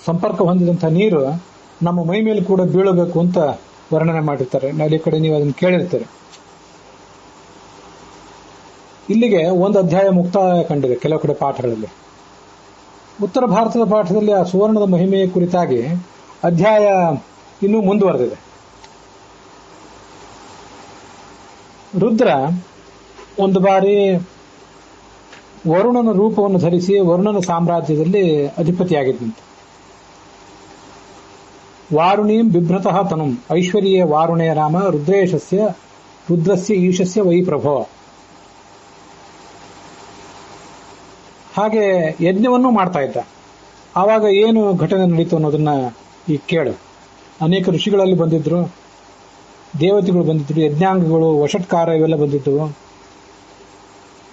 ಸಂಪರ್ಕ ಹೊಂದಿದಂತಹ ನೀರು ನಮ್ಮ ಮೈ ಮೇಲೆ ಕೂಡ ಬೀಳಬೇಕು ಅಂತ ವರ್ಣನೆ ಮಾಡಿರ್ತಾರೆ. ಈ ಕಡೆ ನೀವು ಅದನ್ನು ಕೇಳಿರ್ತೀರಿ. ಇಲ್ಲಿಗೆ ಒಂದು ಅಧ್ಯಾಯ ಮುಕ್ತಾಯ ಕಂಡಿದೆ ಕೆಲವು ಕಡೆ ಪಾಠಗಳಲ್ಲಿ. ಉತ್ತರ ಭಾರತದ ಪಾಠದಲ್ಲಿ ಆ ಸುವರ್ಣದ ಮಹಿಮೆಯ ಕುರಿತಾಗಿ ಅಧ್ಯಾಯ ಇನ್ನೂ ಮುಂದುವರೆದಿದೆ. ರುದ್ರ ಒಂದು ಬಾರಿ ವರುಣನ ರೂಪವನ್ನು ಧರಿಸಿ ವರುಣನ ಸಾಮ್ರಾಜ್ಯದಲ್ಲಿ ಅಧಿಪತಿಯಾಗಿದ್ದಂತೆ. ವಾರುಣೀಂ ಬಿಭ್ರತಃ ತನುಂ ಐಶ್ವರ್ಯೇ ವಾರುಣೇ ರಾಮ ರುದ್ರಸ್ಯ ಈಶಸ್ಯ ವೈ ಪ್ರಭೋ. ಹಾಗೆ ಯಜ್ಞವನ್ನು ಮಾಡ್ತಾ ಇದ್ದ. ಆವಾಗ ಏನು ಘಟನೆ ನಡೀತು ಅನ್ನೋದನ್ನ ಈಗ ಕೇಳು. ಅನೇಕ ಋಷಿಗಳಲ್ಲಿ ಬಂದಿದ್ರು, ದೇವತೆಗಳು ಬಂದಿದ್ರು, ಯಜ್ಞಾಂಗಗಳು, ವಷಟ್ಕಾರ ಇವೆಲ್ಲ ಬಂದಿದ್ದವು.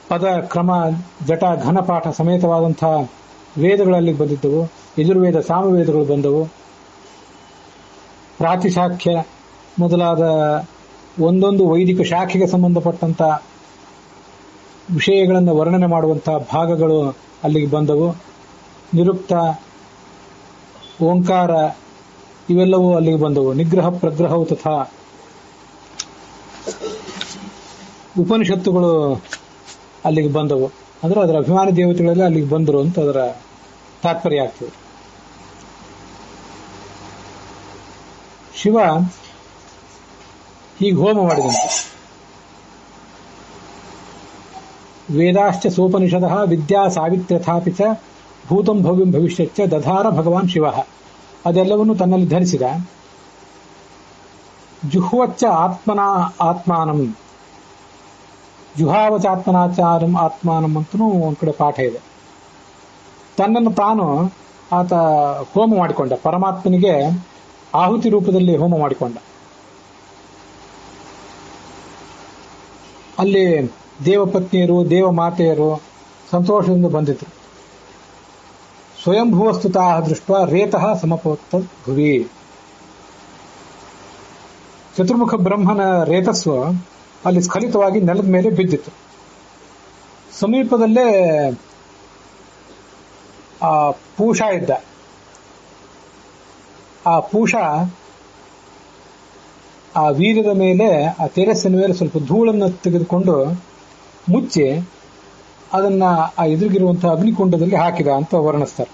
ಪದ, ಕ್ರಮ, ಜಟ, ಘನಪಾಠ ಸಮೇತವಾದಂತಹ ವೇದಗಳಲ್ಲಿ ಬಂದಿದ್ದವು. ಯಜುರ್ವೇದ, ಸಾಮವೇದಗಳು ಬಂದವು. ಪ್ರಾತಿಶಾಖ್ಯ ಮೊದಲಾದ ಒಂದೊಂದು ವೈದಿಕ ಶಾಖೆಗೆ ಸಂಬಂಧಪಟ್ಟಂತ ವಿಷಯಗಳನ್ನು ವರ್ಣನೆ ಮಾಡುವಂತಹ ಭಾಗಗಳು ಅಲ್ಲಿಗೆ ಬಂದವು. ನಿರುಕ್ತ, ಓಂಕಾರ ಇವೆಲ್ಲವೂ ಅಲ್ಲಿಗೆ ಬಂದವು. ನಿಗ್ರಹ, ಪ್ರಗ್ರಹವು ತಥಾ ಉಪನಿಷತ್ತುಗಳು ಅಲ್ಲಿಗೆ ಬಂದವು. ಅಂದ್ರೆ ಅದರ ಅಭಿಮಾನಿ ದೇವತೆಗಳೆಲ್ಲ ಅಲ್ಲಿಗೆ ಬಂದರು ಅಂತ ಅದರ ತಾತ್ಪರ್ಯ ಆಗ್ತದೆ. ಶಿವ ಹೀಗೆ ಹೋಮ ಮಾಡಿದಂತೆ. ವೇದಾಶ್ಚ ಸೋಪನಿಷದ ವಿದ್ಯಾ ಸಾವಿತ್ರ್ಯಥಾಪಿ ಚ ಭೂತಂ ಭವ್ಯಂ ಭವಿಷ್ಯಚ್ಚ ದಧಾರ ಭಗವಾನ್ ಶಿವ. ಅದೆಲ್ಲವನ್ನು ತನ್ನಲ್ಲಿ ಧರಿಸಿದ. ಜುಹ್ವಚ್ಚ ಆತ್ಮಾನಂ, ಜುಹಾವಚಾತ್ಮನಾಚಾರಂ ಆತ್ಮಾನಂ ಅಂತನೂ ಒಂದ್ ಕಡೆ ಪಾಠ ಇದೆ. ತನ್ನನ್ನು ತಾನು ಆತ ಹೋಮ ಮಾಡಿಕೊಂಡ, ಪರಮಾತ್ಮನಿಗೆ ಆಹುತಿ ರೂಪದಲ್ಲಿ ಹೋಮ ಮಾಡಿಕೊಂಡ. ಅಲ್ಲಿ ದೇವಪತ್ನಿಯರು, ದೇವಮಾತೆಯರು ಸಂತೋಷದಿಂದ ಬಂದಿದ್ರು. ಸ್ವಯಂಭುವಸ್ತುತಾ ದೃಷ್ಟ ರೇತಃ ಸಮಪೋತ್ತ ಭುವಿ. ಚತುರ್ಮುಖ ಬ್ರಹ್ಮನ ರೇತಸ್ಸು ಅಲ್ಲಿ ಸ್ಖಲಿತವಾಗಿ ನೆಲದ ಮೇಲೆ ಬಿದ್ದಿತ್ತು. ಸಮೀಪದಲ್ಲೇ ಆ ಪೂಷ ಇದ್ದ. ಆ ಪೂಷ ಆ ವೀರ್ಯದ ಮೇಲೆ, ಆ ತೆರಸಿನ ಮೇಲೆ ಸ್ವಲ್ಪ ಧೂಳನ್ನು ತೆಗೆದುಕೊಂಡು ಮುಚ್ಚಿ ಅದನ್ನ ಆ ಎದುರಿಗಿರುವಂತಹ ಅಗ್ನಿಕುಂಡದಲ್ಲಿ ಹಾಕಿದ ಅಂತ ವರ್ಣಿಸ್ತಾರೆ.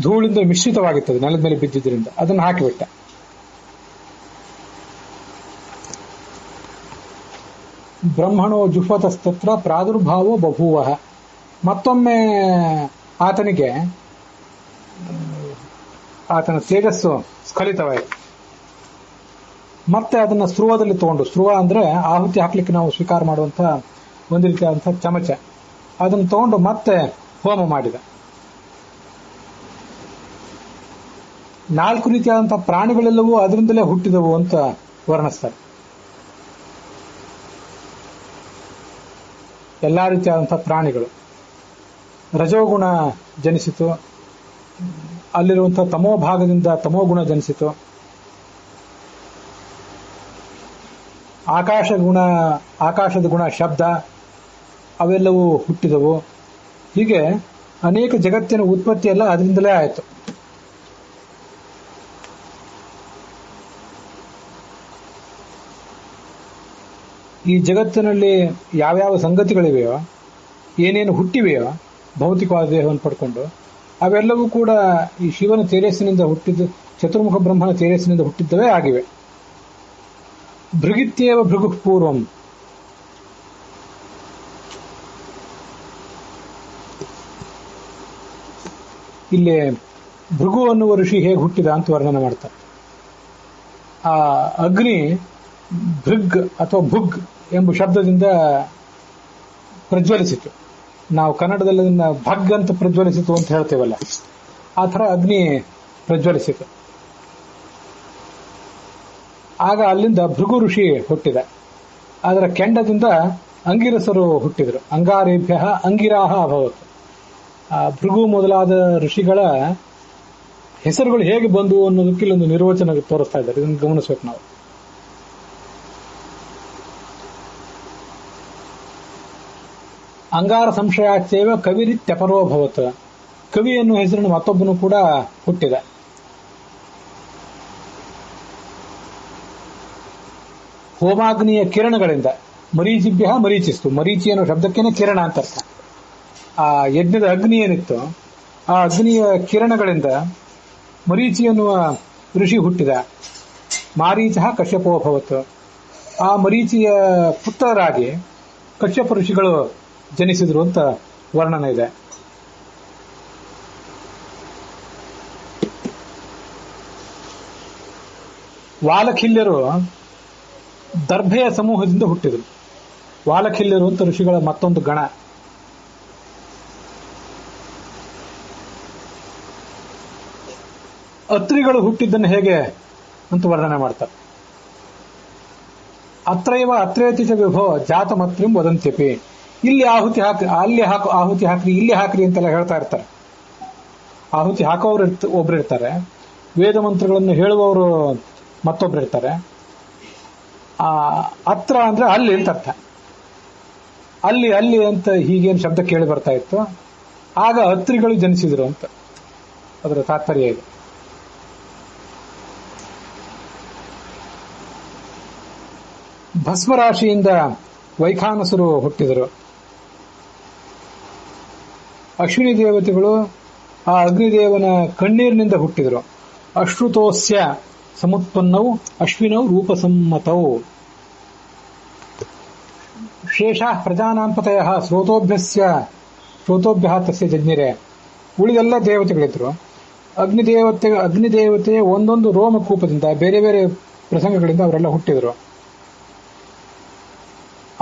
ಧೂಳಿಂದ ಮಿಶ್ರಿತವಾಗಿರ್ತದೆ ನೆಲದ ಮೇಲೆ ಬಿದ್ದಿದ್ದರಿಂದ ಅದನ್ನು ಹಾಕಿಬಿಟ್ಟ. ಬ್ರಹ್ಮಣೋ ಜುಹ್ವತಸ್ತತ್ರ ಪ್ರಾದುರ್ಭಾವೋ ಬಭೂವ. ಮತ್ತೊಮ್ಮೆ ಆತನಿಗೆ ಆತನ ತೇಜಸ್ಸು ಸ್ಖಲಿತವಾಯಿತು. ಮತ್ತೆ ಅದನ್ನ ಸ್ರುವದಲ್ಲಿ ತಗೊಂಡು, ಸ್ರುವ ಅಂದ್ರೆ ಆಹುತಿ ಹಾಕ್ಲಿಕ್ಕೆ ನಾವು ಸ್ವೀಕಾರ ಮಾಡುವಂತಹ ಒಂದು ರೀತಿಯಾದಂತಹ ಚಮಚ, ಅದನ್ನು ತಗೊಂಡು ಮತ್ತೆ ಹೋಮ ಮಾಡಿದ. 4 ರೀತಿಯಾದಂತಹ ಪ್ರಾಣಿಗಳೆಲ್ಲವೂ ಅದರಿಂದಲೇ ಹುಟ್ಟಿದವು ಅಂತ ವರ್ಣಿಸ್ತಾರೆ. ಎಲ್ಲಾ ರೀತಿಯಾದಂತಹ ಪ್ರಾಣಿಗಳು. ರಜೋಗುಣ ಜನಿಸಿತು, ಅಲ್ಲಿರುವಂತಹ ತಮೋ ಭಾಗದಿಂದ ತಮೋಗುಣ ಜನಿಸಿತು. ಆಕಾಶದ ಗುಣ ಶಬ್ದ ಅವೆಲ್ಲವೂ ಹುಟ್ಟಿದವು. ಹೀಗೆ ಅನೇಕ ಜಗತ್ತಿನ ಉತ್ಪತ್ತಿ ಎಲ್ಲ ಅದರಿಂದಲೇ ಆಯಿತು. ಈ ಜಗತ್ತಿನಲ್ಲಿ ಯಾವ್ಯಾವ ಸಂಗತಿಗಳಿವೆಯೋ, ಏನೇನು ಹುಟ್ಟಿವೆಯೋ ಭೌತಿಕವಾದ ದೇಹವನ್ನು ಪಡ್ಕೊಂಡು, ಅವೆಲ್ಲವೂ ಕೂಡ ಈ ಶಿವನ ತೇಜಸ್ಸಿನಿಂದ ಹುಟ್ಟಿದ್ದು, ಚತುರ್ಮುಖ ಬ್ರಹ್ಮನ ತೇಜಸ್ಸಿನಿಂದ ಹುಟ್ಟಿದ್ದವೇ ಆಗಿವೆ. ಭೃಗಿತ್ಯೇವ ಭೃಗು ಪೂರ್ವಂ. ಇಲ್ಲಿ ಭೃಗು ಅನ್ನುವ ಋಷಿ ಹೇಗೆ ಹುಟ್ಟಿದ ಅಂತ ವರ್ಣನೆ ಮಾಡ್ತಾರೆ. ಆ ಅಗ್ನಿ ಭೃಗ್ ಅಥವಾ ಭುಗ್ ಎಂಬ ಶಬ್ದದಿಂದ ಪ್ರಜ್ವಲಿಸಿತು. ನಾವು ಕನ್ನಡದಲ್ಲಿ ಅದನ್ನ ಭಗ್ ಅಂತ ಪ್ರಜ್ವಲಿಸಿತು ಅಂತ ಹೇಳ್ತೇವಲ್ಲ, ಆ ಥರ ಅಗ್ನಿ ಪ್ರಜ್ವಲಿಸಿತು. ಆಗ ಅಲ್ಲಿಂದ ಭೃಗು ಋಷಿ ಹುಟ್ಟಿದ. ಅದರ ಕೆಂಡದಿಂದ ಅಂಗಿರಸರು ಹುಟ್ಟಿದರು. ಅಂಗಾರೇಭ್ಯ ಅಂಗಿರಾಹ ಅಭವತ್. ಆ ಭೃಗು ಮೊದಲಾದ ಋಷಿಗಳ ಹೆಸರುಗಳು ಹೇಗೆ ಬಂದವು ಅನ್ನೋದಕ್ಕೆ ಇಲ್ಲೊಂದು ನಿರ್ವಚನ ತೋರಿಸ್ತಾ ಇದ್ದಾರೆ. ಇದನ್ನು ಗಮನಿಸಬೇಕು ನಾವು. ಅಂಗಾರ ಸಂಶಯಾಚೇವ ಕವಿರಿತ್ಯಪರೋಭವತ್. ಕವಿ ಎನ್ನುವ ಹೆಸರಿನ ಮತ್ತೊಬ್ಬನು ಕೂಡ ಹುಟ್ಟಿದ. ಹೋಮಾಗ್ನಿಯ ಕಿರಣಗಳಿಂದ ಮರೀಚಿಭ್ಯ ಮರೀಚಿಸ್ತು. ಮರೀಚಿ ಅನ್ನೋ ಶಬ್ದಕ್ಕೇನೆ ಕಿರಣ ಅಂತ ಅರ್ಥ. ಆ ಯಜ್ಞದ ಅಗ್ನಿ ಏನಿತ್ತು, ಆ ಅಗ್ನಿಯ ಕಿರಣಗಳಿಂದ ಮರೀಚಿ ಎನ್ನುವ ಋಷಿ ಹುಟ್ಟಿದ. ಮಾರೀಚ ಕಶ್ಯಪೋಭವತ್. ಆ ಮರೀಚಿಯ ಪುತ್ರರಾಗಿ ಕಶ್ಯಪ ಋಷಿಗಳು ಜನಿಸಿದ್ರು ಅಂತ ವರ್ಣನೆ ಇದೆ. ವಾಲಖಿಲ್ಯರು ದರ್ಭೆಯ ಸಮೂಹದಿಂದ ಹುಟ್ಟಿದರು. ವಾಲಖಿಲ್ಯರು ಅಂತ ಋಷಿಗಳ ಮತ್ತೊಂದು ಗಣ. ಅತ್ರಿಗಳು ಹುಟ್ಟಿದ್ದನ್ನು ಹೇಗೆ ಅಂತ ವರ್ಣನೆ ಮಾಡ್ತಾರೆ. ಅತ್ರೈವ ಅತ್ರೇತಿ ಚ ವಿಭೋ ಜಾತಮತ್ರಿಂ ವದಂತ್ಯಪಿ. ಇಲ್ಲಿ ಆಹುತಿ ಹಾಕಿ, ಅಲ್ಲಿ ಆಹುತಿ ಹಾಕ್ರಿ, ಇಲ್ಲಿ ಹಾಕ್ರಿ ಅಂತೆಲ್ಲ ಹೇಳ್ತಾ ಇರ್ತಾರೆ. ಆಹುತಿ ಹಾಕೋರು ಒಬ್ರು ಇರ್ತಾರೆ, ವೇದ ಮಂತ್ರಗಳನ್ನು ಹೇಳುವವರು ಮತ್ತೊಬ್ರು ಇರ್ತಾರೆ. ಅತ್ರ ಅಂದ್ರೆ ಅಲ್ಲಿ ಅಂತ ಅರ್ಥ. ಅಲ್ಲಿ ಅಲ್ಲಿ ಅಂತ ಹೀಗೇನು ಶಬ್ದ ಕೇಳಿ ಬರ್ತಾ ಇತ್ತು. ಆಗ ಅತ್ರಿಗಳು ಜನಿಸಿದ್ರು ಅಂತ ಅದರ ತಾತ್ಪರ್ಯ ಇದೆ. ಭಸ್ಮರಾಶಿಯಿಂದ ವೈಖಾನಸರು ಹುಟ್ಟಿದರು. ಅಶ್ವಿನಿ ದೇವತೆಗಳು ಆ ಅಗ್ನಿದೇವನ ಕಣ್ಣೀರಿನಿಂದ ಹುಟ್ಟಿದರು. ಅಶ್ರುತೋಸ್ಯ ಸಮುತ್ಪನ್ನವು ಅಶ್ವಿನೌ ರೂಪಸಮ್ಮತೌ. ಶೇಷ ಪ್ರಜಾನಾಂಪತಯ ಶ್ರೋತೋಭ್ಯ ತಸ್ಯ ಜಜ್ಞಿರೆ. ಉಳಿದೆಲ್ಲ ದೇವತೆಗಳಿದ್ರು. ಅಗ್ನಿದೇವತೆ ಒಂದೊಂದು ರೋಮಕೂಪದಿಂದ ಬೇರೆ ಬೇರೆ ಪ್ರಸಂಗಗಳಿಂದ ಅವರೆಲ್ಲ ಹುಟ್ಟಿದರು.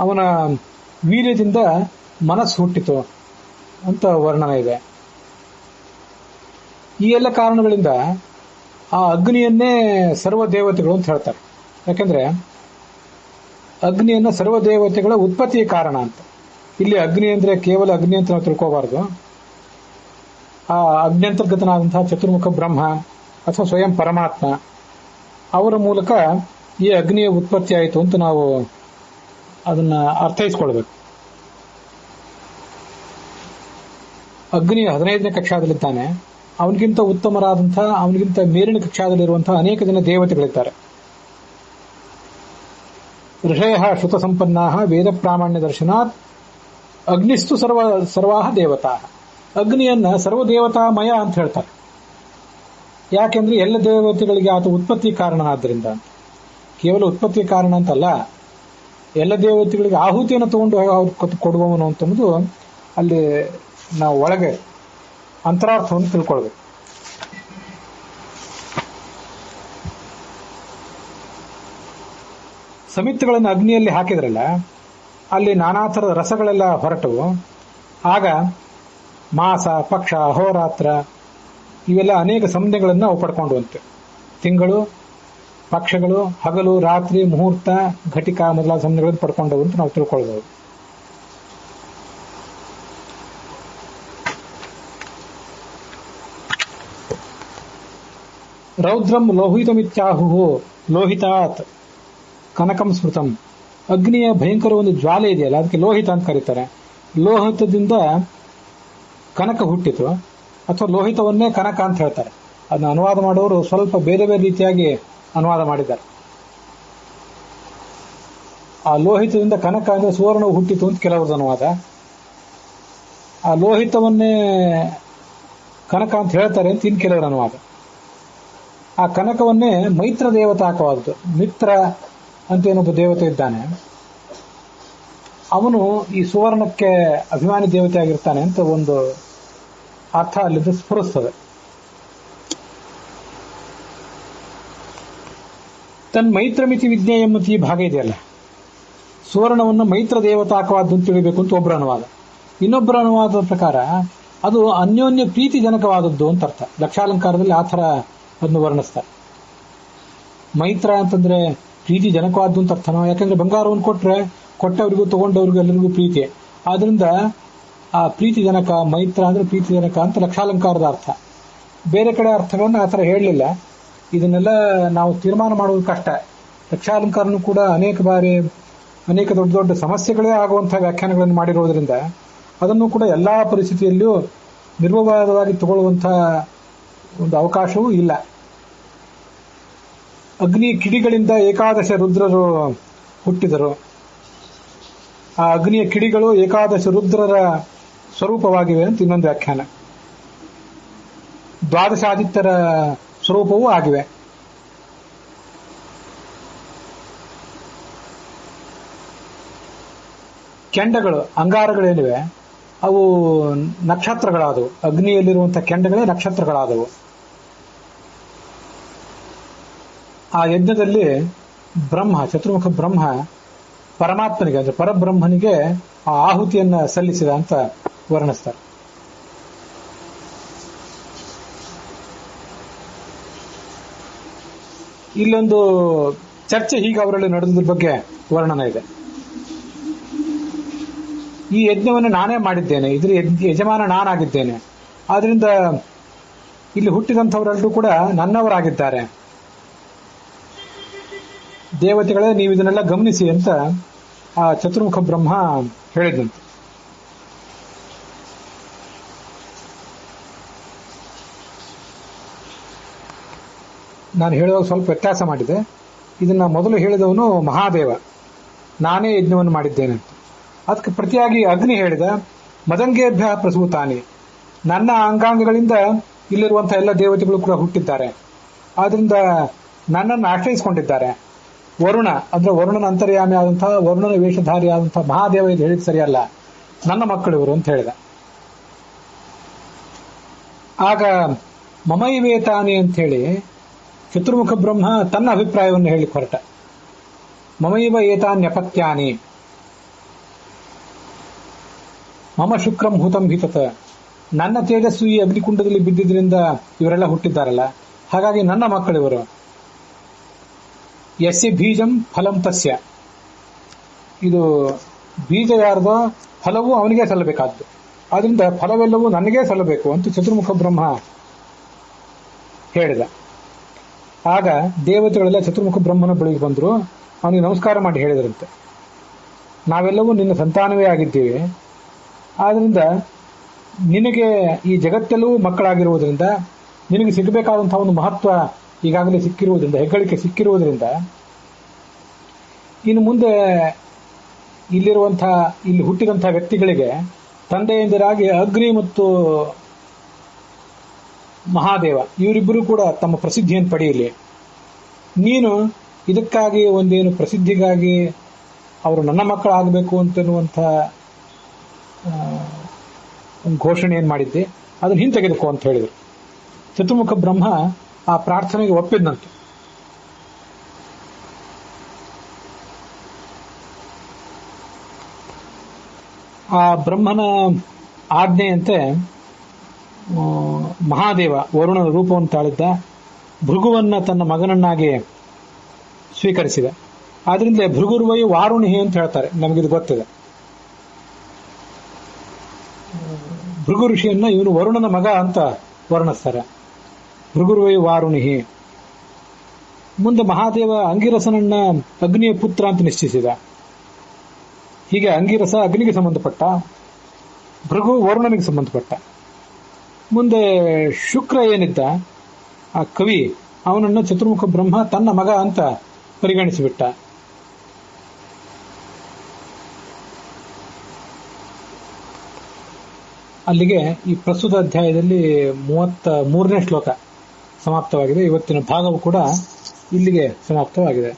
ಅವನ ವೀರ್ಯದಿಂದ ಮನಸ್ಸು ಹುಟ್ಟಿತು ಅಂತ ವರ್ಣನೆ ಇದೆ. ಈ ಎಲ್ಲ ಕಾರಣಗಳಿಂದ ಆ ಅಗ್ನಿಯನ್ನೇ ಸರ್ವ ದೇವತೆಗಳು ಅಂತ ಹೇಳ್ತಾರೆ. ಯಾಕಂದ್ರೆ ಅಗ್ನಿಯನ್ನ ಸರ್ವ ದೇವತೆಗಳ ಉತ್ಪತ್ತಿಯ ಕಾರಣ ಅಂತ. ಇಲ್ಲಿ ಅಗ್ನಿ ಅಂದ್ರೆ ಕೇವಲ ಅಗ್ನಿ ಅಂತ ನಾವು ತಿಳ್ಕೋಬಾರದು. ಆ ಅಗ್ನ್ಯಂತರ್ಗತನಾದಂತಹ ಚತುರ್ಮುಖ ಬ್ರಹ್ಮ ಅಥವಾ ಸ್ವಯಂ ಪರಮಾತ್ಮ ಅವರ ಮೂಲಕ ಈ ಅಗ್ನಿಯ ಉತ್ಪತ್ತಿ ಆಯಿತು ಅಂತ ನಾವು ಅದನ್ನ ಅರ್ಥೈಸ್ಕೊಳ್ಬೇಕು. ಅಗ್ನಿ 15ನೇ ಕಕ್ಷಾದಲ್ಲಿದ್ದಾನೆ. ಅವನಿಗಿಂತ ಉತ್ತಮರಾದಂತಹ, ಅವನಿಗಿಂತ ಮೇಲಿನ ಕಕ್ಷಾದಲ್ಲಿರುವಂತಹ ಅನೇಕ ಜನ ದೇವತೆಗಳಿದ್ದಾರೆ. ಋಷಯ ಶ್ರುತ ಸಂಪನ್ನಾ ವೇದ ಪ್ರಾಮಾಣ್ಯ ದರ್ಶನಾತ್ ಅಗ್ನಿಸ್ತು ಸರ್ವಾಹ ದೇವತಾ. ಅಗ್ನಿಯನ್ನ ಸರ್ವದೇವತಾಮಯ ಅಂತ ಹೇಳ್ತಾರೆ. ಯಾಕೆಂದ್ರೆ ಎಲ್ಲ ದೇವತೆಗಳಿಗೆ ಆತ ಉತ್ಪತ್ತಿ ಕಾರಣ ಆದ್ದರಿಂದ. ಕೇವಲ ಉತ್ಪತ್ತಿ ಕಾರಣ ಅಂತಲ್ಲ, ಎಲ್ಲ ದೇವತೆಗಳಿಗೆ ಆಹುತಿಯನ್ನು ತಗೊಂಡು ಕೊಡುವವನು ಅಂತಂದು ಅಲ್ಲಿ ನಾವು ಒಳಗೆ ಅಂತರಾರ್ಥವನ್ನು ತಿಳ್ಕೊಳ್ಬೇಕು. ಸಮಿತಿಗಳನ್ನು ಅಗ್ನಿಯಲ್ಲಿ ಹಾಕಿದ್ರಲ್ಲ, ಅಲ್ಲಿ ನಾನಾ ಥರದ ರಸಗಳೆಲ್ಲ ಹೊರಟವು. ಆಗ ಮಾಸ, ಪಕ್ಷ, ಅಹೋರಾತ್ರ ಇವೆಲ್ಲ ಅನೇಕ ಸಂಜ್ಞೆಗಳನ್ನು ಅವು ಪಡ್ಕೊಂಡುವಂತೆ. ತಿಂಗಳು, ಪಕ್ಷಗಳು, ಹಗಲು, ರಾತ್ರಿ, ಮುಹೂರ್ತ, ಘಟಿಕ ಮೊದಲಾದ ಸಂಜ್ಞೆಗಳನ್ನು ಪಡ್ಕೊಂಡವು ಅಂತ ನಾವು ತಿಳ್ಕೊಳ್ಬಹುದು. ರೌದ್ರಂ ಲೋಹಿತಮಿತ್ಯಾಹು ಲೋಹಿತಾತ್ ಕನಕಂ ಸ್ಮೃತಂ. ಅಗ್ನಿಯ ಭಯಂಕರ ಒಂದು ಜ್ವಾಲೆ ಇದೆಯಲ್ಲ, ಅದಕ್ಕೆ ಲೋಹಿತ ಅಂತ ಕರೀತಾರೆ. ಲೋಹಿತದಿಂದ ಕನಕ ಹುಟ್ಟಿತು, ಅಥವಾ ಲೋಹಿತವನ್ನೇ ಕನಕ ಅಂತ ಹೇಳ್ತಾರೆ. ಅದನ್ನ ಅನುವಾದ ಮಾಡೋರು ಸ್ವಲ್ಪ ಬೇರೆ ಬೇರೆ ರೀತಿಯಾಗಿ ಅನುವಾದ ಮಾಡಿದ್ದಾರೆ. ಆ ಲೋಹಿತದಿಂದ ಕನಕ ಅಂದ್ರೆ ಸುವರ್ಣವು ಹುಟ್ಟಿತು ಅಂತ ಕೆಲವರದ್ದು ಅನುವಾದ. ಆ ಲೋಹಿತವನ್ನೇ ಕನಕ ಅಂತ ಹೇಳ್ತಾರೆ ಅಂತ ಇನ್ ಕೆಲವರ ಅನುವಾದ. ಆ ಕನಕವನ್ನೇ ಮೈತ್ರ ದೇವತಾಕವಾದದ್ದು. ಮಿತ್ರ ಅಂತ ಏನೊಬ್ಬ ದೇವತೆ ಇದ್ದಾನೆ, ಅವನು ಈ ಸುವರ್ಣಕ್ಕೆ ಅಭಿಮಾನಿ ದೇವತೆ ಆಗಿರ್ತಾನೆ ಅಂತ ಒಂದು ಅರ್ಥ ಅಲ್ಲಿದ್ದು ಸ್ಫುರಿಸ್ತದೆ. ತನ್ನ ಮೈತ್ರಮಿತಿ ವಿಜ್ಞೇಯ ಎಂಬ ಈ ಭಾಗ ಇದೆಯಲ್ಲ, ಸುವರ್ಣವನ್ನು ಮೈತ್ರ ದೇವತಾಕವಾದ್ದು ಅಂತ ತಿಳಿಬೇಕು ಅಂತ ಒಬ್ಬರ ಅನುವಾದ. ಇನ್ನೊಬ್ಬರ ಅನುವಾದದ ಪ್ರಕಾರ ಅದು ಅನ್ಯೋನ್ಯ ಪ್ರೀತಿಜನಕವಾದದ್ದು ಅಂತ ಅರ್ಥ. ಲಕ್ಷಾಲಂಕಾರದಲ್ಲಿ ಆ ಥರ ಅದನ್ನು ವರ್ಣಿಸ್ತಾರೆ. ಮೈತ್ರ ಅಂತಂದ್ರೆ ಪ್ರೀತಿ ಜನಕವಾದ್ದು ಅಂತ ಅರ್ಥನೋ. ಯಾಕಂದ್ರೆ ಬಂಗಾರವನ್ನು ಕೊಟ್ಟವರಿಗೂ ತಗೊಂಡವ್ರಿಗೂ ಎಲ್ಲರಿಗೂ ಪ್ರೀತಿ. ಆದ್ರಿಂದ ಆ ಪ್ರೀತಿ ಜನಕ, ಮೈತ್ರ ಅಂದ್ರೆ ಪ್ರೀತಿ ಜನಕ ಅಂತ ಲಕ್ಷಾಲಂಕಾರದ ಅರ್ಥ. ಬೇರೆ ಕಡೆ ಅರ್ಥಗಳನ್ನು ಆ ಥರ ಹೇಳಲಿಲ್ಲ. ಇದನ್ನೆಲ್ಲ ನಾವು ತೀರ್ಮಾನ ಮಾಡುವುದು ಕಷ್ಟ. ಲಕ್ಷಾಲಂಕಾರನು ಕೂಡ ಅನೇಕ ಬಾರಿ ಅನೇಕ ದೊಡ್ಡ ದೊಡ್ಡ ಸಮಸ್ಯೆಗಳೇ ಆಗುವಂತಹ ವ್ಯಾಖ್ಯಾನಗಳನ್ನು ಮಾಡಿರೋದ್ರಿಂದ ಅದನ್ನು ಕೂಡ ಎಲ್ಲಾ ಪರಿಸ್ಥಿತಿಯಲ್ಲಿಯೂ ನಿರ್ವಿವಾದವಾಗಿ ತಗೊಳ್ಳುವಂತಹ ಒಂದು ಅವಕಾಶವೂ ಇಲ್ಲ. ಅಗ್ನಿ ಕಿಡಿಗಳಿಂದ ಏಕಾದಶ ರುದ್ರರು ಹುಟ್ಟಿದರು. ಆ ಅಗ್ನಿಯ ಕಿಡಿಗಳು ಏಕಾದಶ ರುದ್ರರ ಸ್ವರೂಪವಾಗಿವೆ ಅಂತ ಇನ್ನೊಂದು ವ್ಯಾಖ್ಯಾನ. ದ್ವಾದಶಾದಿತ್ಯರ ಸ್ವರೂಪವೂ ಆಗಿವೆ. ಕೆಂಡಗಳು, ಅಂಗಾರಗಳೇನಿವೆ ಅವು ನಕ್ಷತ್ರಗಳಾದವು. ಅಗ್ನಿಯಲ್ಲಿರುವಂತಹ ಕೆಂಡಗಳೇ ನಕ್ಷತ್ರಗಳಾದವು. ಆ ಯಜ್ಞದಲ್ಲಿ ಬ್ರಹ್ಮ, ಚತುರ್ಮುಖ ಬ್ರಹ್ಮ ಪರಮಾತ್ಮನಿಗೆ ಅಂದ್ರೆ ಪರಬ್ರಹ್ಮನಿಗೆ ಆ ಆಹುತಿಯನ್ನ ಸಲ್ಲಿಸಿದ ಅಂತ ವರ್ಣಿಸ್ತಾರೆ. ಇಲ್ಲೊಂದು ಚರ್ಚೆ ಹೀಗೆ ಅವರಲ್ಲಿ ನಡೆದ್ರ ಬಗ್ಗೆ ವರ್ಣನ ಇದೆ. ಈ ಯಜ್ಞವನ್ನು ನಾನೇ ಮಾಡಿದ್ದೇನೆ, ಇದ್ರ ಯಜಮಾನ ನಾನಾಗಿದ್ದೇನೆ, ಆದ್ರಿಂದ ಇಲ್ಲಿ ಹುಟ್ಟಿದಂಥವರೆಲ್ಲರೂ ಕೂಡ ನನ್ನವರಾಗಿದ್ದಾರೆ, ದೇವತೆಗಳೇ ನೀವು ಇದನ್ನೆಲ್ಲ ಗಮನಿಸಿ ಅಂತ ಆ ಚತುರ್ಮುಖ ಬ್ರಹ್ಮ ಹೇಳಿದಂತೆ. ನಾನು ಹೇಳುವಾಗ ಸ್ವಲ್ಪ ವ್ಯತ್ಯಾಸ ಮಾಡಿದೆ. ಇದನ್ನ ಮೊದಲು ಹೇಳಿದವನು ಮಹಾದೇವ, ನಾನೇ ಯಜ್ಞವನ್ನು ಮಾಡಿದ್ದೇನೆ ಅಂತ. ಅದಕ್ಕೆ ಪ್ರತಿಯಾಗಿ ಅಗ್ನಿ ಹೇಳಿದ, ಮದಂಗೇಭ್ಯ ಪ್ರಸೂತಾನಿ, ನನ್ನ ಅಂಗಾಂಗಗಳಿಂದ ಇಲ್ಲಿರುವಂತಹ ಎಲ್ಲ ದೇವತೆಗಳು ಕೂಡ ಹುಟ್ಟಿದ್ದಾರೆ, ಆದ್ರಿಂದ ನನ್ನನ್ನು ಆಶ್ರಯಿಸಿಕೊಂಡಿದ್ದಾರೆ. ವರುಣ ಅಂದ್ರೆ ವರುಣನ ಅಂತರ್ಯಾಮಿ ಆದಂತಹ, ವರುಣನ ವೇಷಧಾರಿ ಆದಂತಹ ಮಹಾದೇವ ಇದು ಹೇಳಿದ್ ಸರಿಯಲ್ಲ, ನನ್ನ ಮಕ್ಕಳಿವರು ಅಂತ ಹೇಳಿದ. ಆಗ ಮಮೈವೇತಾನಿ ಅಂತ ಹೇಳಿ ಚತುರ್ಮುಖ ಬ್ರಹ್ಮ ತನ್ನ ಅಭಿಪ್ರಾಯವನ್ನು ಹೇಳಿ ಹೊರಟ. ಮಮೈವ ಏತಾನ್ಯಪತ್ಯಾನಿ ಮಮ ಶುಕ್ರಂ ಹೂತಂ ಹಿತತ, ನನ್ನ ತೇಜಸ್ಸು ಈ ಅಗ್ನಿಕುಂಡದಲ್ಲಿ ಬಿದ್ದಿದ್ರಿಂದ ಇವರೆಲ್ಲ ಹುಟ್ಟಿದ್ದಾರಲ್ಲ, ಹಾಗಾಗಿ ನನ್ನ ಮಕ್ಕಳಿವರು. ಯಸ್ಯ ಬೀಜಂ ಫಲಂ ತಸ್ಯ, ಇದು ಬೀಜ ಯಾರ್ದೋ ಫಲವೂ ಅವನಿಗೆ ಸಲ್ಲಬೇಕಾದ್ದು, ಆದ್ರಿಂದ ಫಲವೆಲ್ಲವೂ ನನಗೇ ಸಲ್ಲಬೇಕು ಅಂತ ಚತುರ್ಮುಖ ಬ್ರಹ್ಮ ಹೇಳಿದ. ಆಗ ದೇವತೆಗಳೆಲ್ಲ ಚತುರ್ಮುಖ ಬ್ರಹ್ಮನ ಬಳಿಗೆ ಬಂದರು, ಅವನಿಗೆ ನಮಸ್ಕಾರ ಮಾಡಿ ಹೇಳಿದರಂತೆ, ನಾವೆಲ್ಲವೂ ನಿನ್ನ ಸಂತಾನವೇ ಆಗಿದ್ದೀವಿ, ಆದ್ರಿಂದ ನಿನಗೆ ಈ ಜಗತ್ತೆಲ್ಲವೂ ಮಕ್ಕಳಾಗಿರುವುದರಿಂದ, ನಿನಗೆ ಸಿಗಬೇಕಾದಂತಹ ಒಂದು ಮಹತ್ವ ಈಗಾಗಲೇ ಸಿಕ್ಕಿರುವುದರಿಂದ, ಹೆಗ್ಗಳಿಕೆ ಸಿಕ್ಕಿರುವುದರಿಂದ, ಇನ್ನು ಮುಂದೆ ಇಲ್ಲಿ ಹುಟ್ಟಿದಂತಹ ವ್ಯಕ್ತಿಗಳಿಗೆ ತಂದೆಯಂದಿರಾಗಿ ಅಗ್ನಿ ಮತ್ತು ಮಹಾದೇವ ಇವರಿಬ್ಬರು ಕೂಡ ತಮ್ಮ ಪ್ರಸಿದ್ಧಿಯನ್ನು ಪಡೆಯಲಿ. ನೀನು ಇದಕ್ಕಾಗಿ ಒಂದೇನು ಪ್ರಸಿದ್ಧಿಗಾಗಿ ಅವರು ನನ್ನ ಮಕ್ಕಳಾಗಬೇಕು ಅಂತನ್ನುವಂಥ ಘೋಷಣೆಯನ್ನು ಮಾಡಿದ್ದೆ, ಅದನ್ನು ಹಿಂತೆಗೆದುಕೋ ಅಂತ ಹೇಳಿದರು. ಚತುರ್ಮುಖ ಬ್ರಹ್ಮ ಆ ಪ್ರಾರ್ಥನೆಗೆ ಒಪ್ಪಿದ್ನಂತೆ. ಆ ಬ್ರಹ್ಮನ ಆಜ್ಞೆಯಂತೆ ಮಹಾದೇವ ವರುಣನ ರೂಪವನ್ನು ತಾಳಿದ್ದ, ಭೃಗುವನ್ನ ತನ್ನ ಮಗನನ್ನಾಗಿ ಸ್ವೀಕರಿಸಿದ. ಆದ್ರಿಂದ ಭೃಗುರ್ವೈ ವಾರುಣಿಹಿ ಅಂತ ಹೇಳ್ತಾರೆ, ನಮಗಿದು ಗೊತ್ತಿದೆ. ಭೃಗು ಋಷಿಯನ್ನ ಇವನು ವರುಣನ ಮಗ ಅಂತ ವರ್ಣಿಸ್ತಾರೆ, ಭೃಗುರ್ವೈ ವಾರುಣಿಹಿ. ಮುಂದೆ ಮಹಾದೇವ ಅಂಗಿರಸನನ್ನ ಅಗ್ನಿಯ ಪುತ್ರ ಅಂತ ನಿಶ್ಚಯಿಸಿದ. ಹೀಗೆ ಅಂಗಿರಸ ಅಗ್ನಿಗೆ ಸಂಬಂಧಪಟ್ಟ, ಭೃಗು ವರುಣನಿಗೆ ಸಂಬಂಧಪಟ್ಟ. ಮುಂದೆ ಶುಕ್ರ ಏನಿದ್ದ ಆ ಕವಿ, ಅವನನ್ನು ಚತುರ್ಮುಖ ಬ್ರಹ್ಮ ತನ್ನ ಮಗ ಅಂತ ಪರಿಗಣಿಸಿಬಿಟ್ಟ. ಅಲ್ಲಿಗೆ ಈ ಪ್ರಸ್ತುತ ಅಧ್ಯಾಯದಲ್ಲಿ 33ನೇ ಶ್ಲೋಕ ಸಮಾಪ್ತವಾಗಿದೆ. ಇವತ್ತಿನ ಭಾಗವು ಕೂಡ ಇಲ್ಲಿಗೆ ಸಮಾಪ್ತವಾಗಿದೆ.